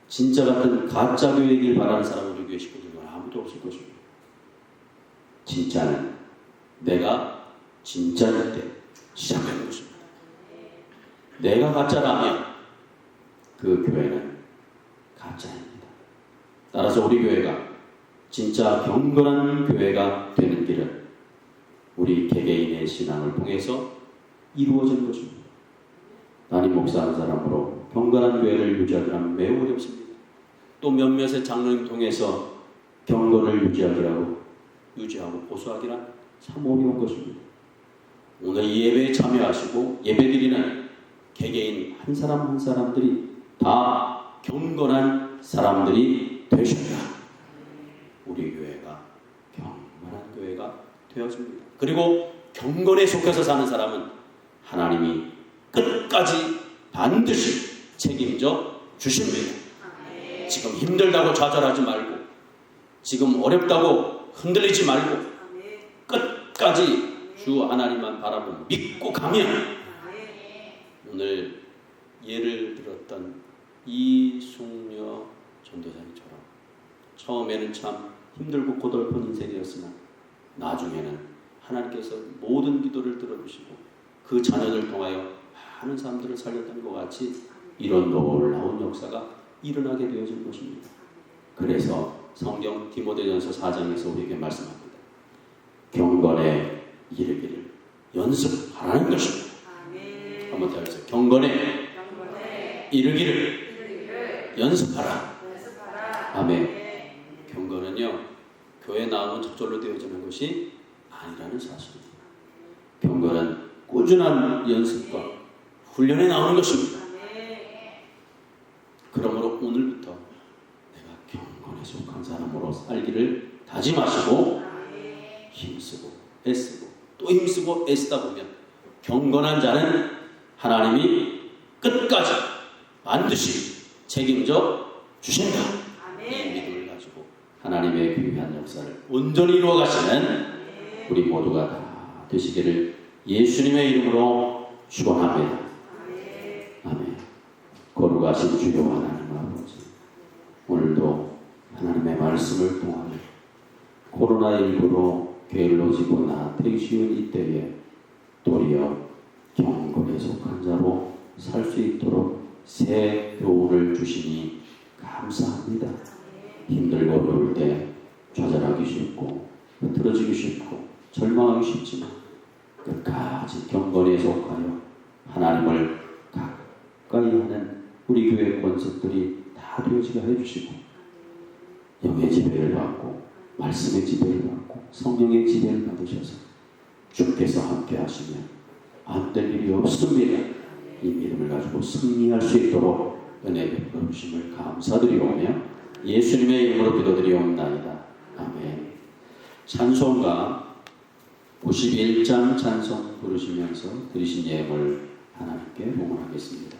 진짜 같은 가짜 교회이길 바라는 사람은 우리 교회 식구들은 아무도 없을 것입니다. 진짜는 내가 진짜일 때 시작하는 것입니다. 내가 가짜라면 그 교회는 가짜입니다. 따라서 우리 교회가 진짜 경건한 교회가 되는 길은 우리 개개인의 신앙을 통해서 이루어지는 것입니다. 담임 목사하는 사람으로 경건한 교회를 유지하기란 매우 어렵습니다. 또 몇몇의 장로님 통해서 경건을 유지하고 보수하기란 참 어려운 것입니다. 오늘 이 예배에 참여하시고 예배드리는 개개인 한 사람 한 사람들이 다 경건한 사람들이 되셔야 우리 교회가 경건한 교회가 되어집니다. 그리고 경건에 속해서 사는 사람은 하나님이 끝까지 반드시 책임져 주십니다. 지금 힘들다고 좌절하지 말고, 지금 어렵다고 흔들리지 말고 끝까지 주 하나님만 바라보고 믿고 가면 오늘 예를 들었던 이숙녀 전도사님처럼 처음에는 참 힘들고 고달픈 인생이었으나 나중에는 하나님께서 모든 기도를 들어주시고 그 자녀들 통하여 많은 사람들을 살렸던 것 같이 이런 놀라운 역사가 일어나게 되어질 것입니다. 그래서 성경 디모데전서 4장에서 우리에게 말씀합니다. 경건에 이르기를 연습하라는 것입니다. 한번 더 해주세요. 경건에 이르기를 연습하라. 아멘. 경건은요, 교회 나오면 저절로 되어지는 것이 아니라는 사실입니다. 경건은 꾸준한 연습과 훈련에 나오는 것입니다. 그러므로 오늘부터 내가 경건에 속한 사람으로 살기를 다짐하시고 힘쓰고 애쓰고 또 힘쓰고 애쓰다 보면 경건한 자는 하나님이 끝까지 반드시 책임져 주신다. 이 믿음을 가지고 하나님의 귀한 역사를 온전히 이루어 가시는 우리 모두가 다 되시기를 예수님의 이름으로 축원합니다. 아멘. 거룩하신 주여 하나님 아버지, 오늘도 하나님의 말씀을 통하여 코로나19로 게을러지고 나태기 쉬운 이때에 도리어 경건에 속한 자로 살 수 있도록 새 교훈을 주시니 감사합니다. 힘들고 어려울 때 좌절하기 쉽고 흐트러지기 쉽고 절망하기 쉽지만 끝까지 경건에 속하여 하나님을 가까이 하는 우리 교회 권속들이 다 되어지게 해주시고 영의 지배를 받고 말씀의 지배를 받고 성령의 지배를 받으셔서 주께서 함께 하시면 안 될 일이 없습니다. 이 믿음을 가지고 승리할 수 있도록 은혜 베풀어 주심을 감사드리오며 예수님의 이름으로 기도드리옵나이다. 아멘. 찬송가 51장 찬송 부르시면서 드리신 예물 하나님께 봉헌하겠습니다.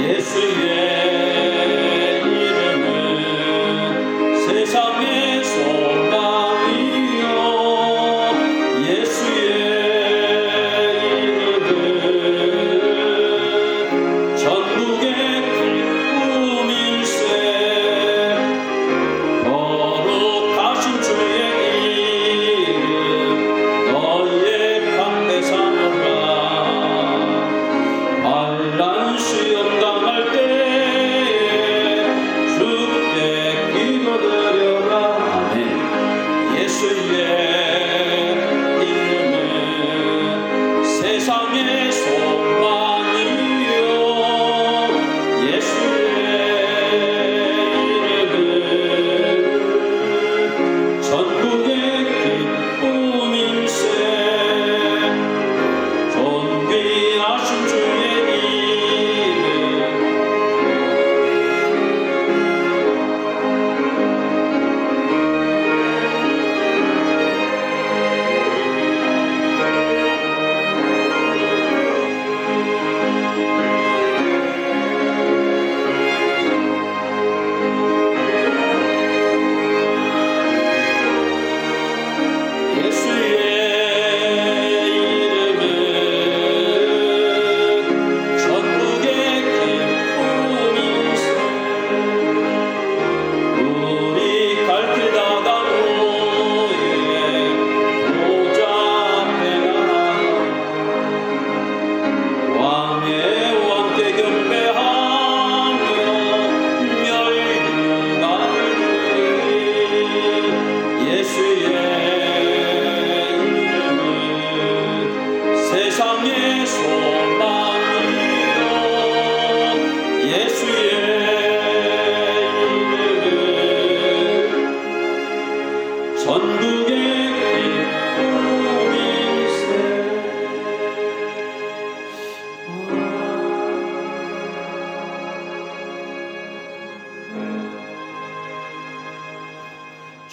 예수의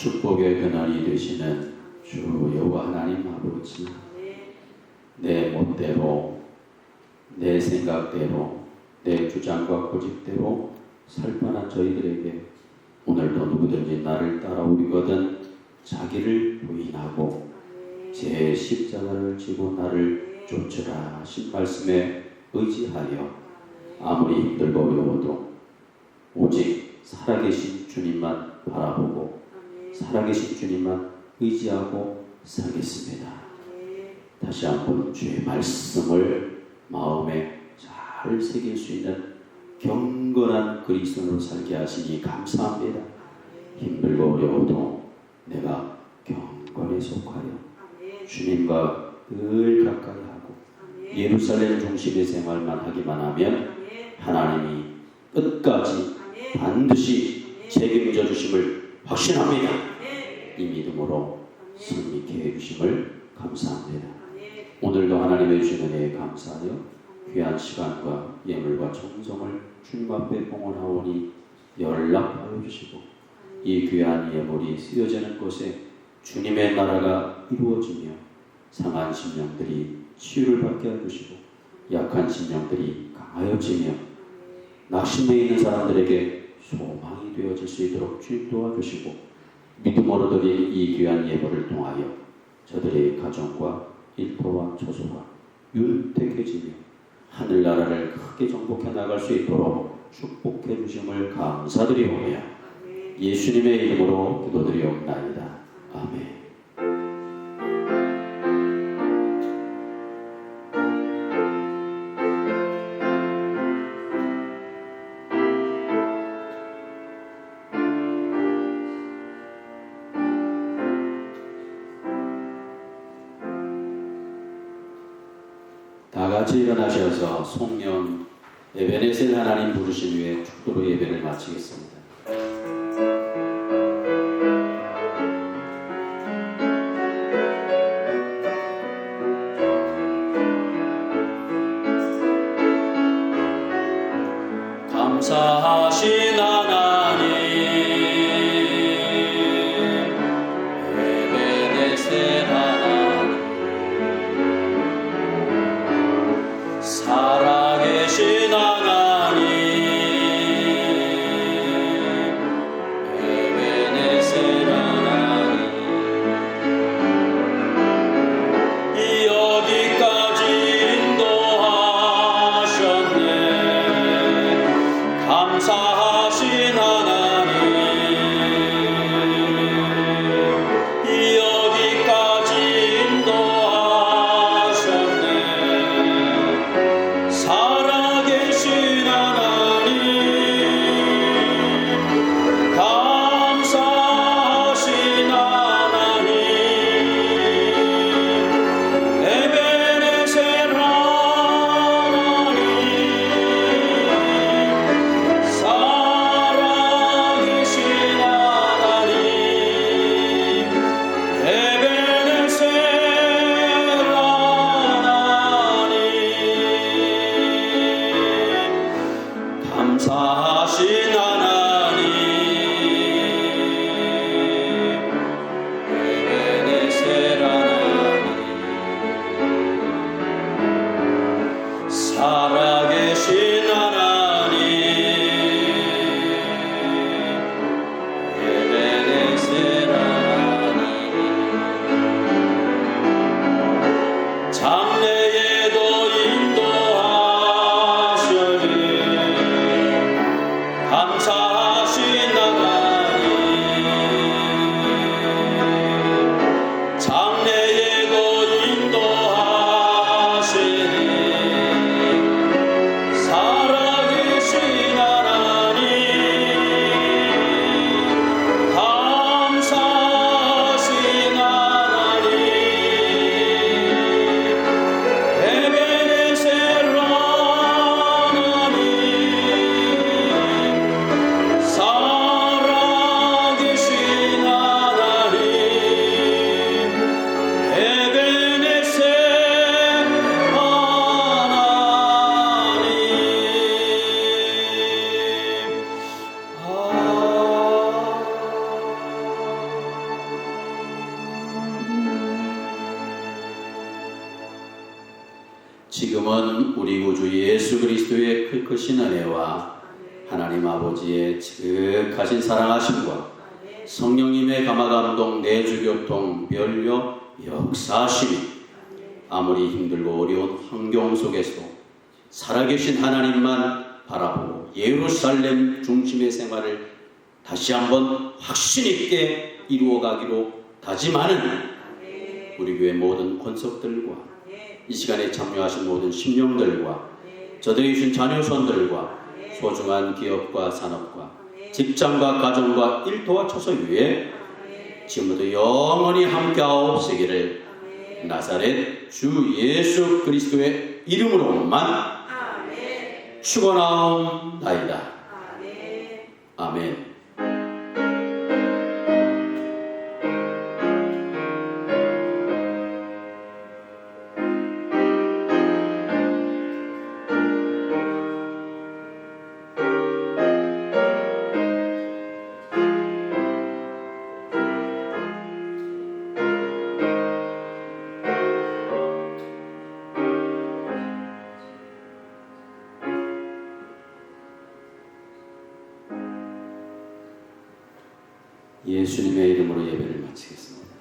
축복의 그날이 되시는 주 여호와 하나님 아버지, 내 멋대로, 내 생각대로, 내 주장과 고집대로 살 뻔한 저희들에게 오늘도 누구든지 나를 따라오리거든 자기를 부인하고 제 십자가를 지고 나를 쫓으라 하신 말씀에 의지하여 아무리 힘들고 어려워도 오직 살아계신 주님만 바라보고 살아계신 주님만 의지하고 살겠습니다. 다시 한번 주의 말씀을 마음에 잘 새길 수 있는 경건한 그리스도로 살게 하시니 감사합니다. 힘들고 어려워도 내가 경건에 속하여 주님과 늘 가까이 하고 예루살렘 중심의 생활만 하기만 하면 하나님이 끝까지 반드시 책임져 주심을 확신합니다. 이 믿음으로 승리케 해주심을 감사합니다. 오늘도 하나님의 주신 은혜에 감사하여 귀한 시간과 예물과 정성을 주님 앞에 봉헌하오니 연락하여 주시고 이 귀한 예물이 쓰여지는 곳에 주님의 나라가 이루어지며 상한 심령들이 치유를 받게 해주시고 약한 심령들이 강하여지며 낙심해 있는 사람들에게 소망이 되어질 수 있도록 주님 도와주시고 믿음으로 드린 이 귀한 예물을 통하여 저들의 가정과 일터와 처소가 윤택해지며 하늘나라를 크게 정복해 나갈 수 있도록 축복해 주심을 감사드리오며 예수님의 이름으로 기도드리옵나이다. 아멘. 다 같이 일어나셔서 송년 에베네셀 하나님 부르신 후에 축도로 예배를 마치겠습니다. 감사하신 하나님 에베네셀 하나님 살아계신 하나님 에베네셀 하나님 여기까지 인도하셨네 감사합니다. 우리 구주 예수 그리스도의 그 크신 은혜와 하나님 아버지의 지극하신 사랑하심과 성령님의 감화감동 내주교통 면려 역사하심이 아무리 힘들고 어려운 환경 속에서도 살아계신 하나님만 바라보고 예루살렘 중심의 생활을 다시 한번 확신 있게 이루어가기로 다짐하는 우리 교회 모든 권속들과 이 시간에 참여하신 모든 심령들과 저들이 주신 자녀손들과 소중한 기업과 산업과 직장과 가정과 일터와 처소 위에 지금부터 영원히 함께하옵시기를 나사렛 주 예수 그리스도의 이름으로만 축원하옵나이다. 아멘. 예수님의 이름으로 예배를 마치겠습니다.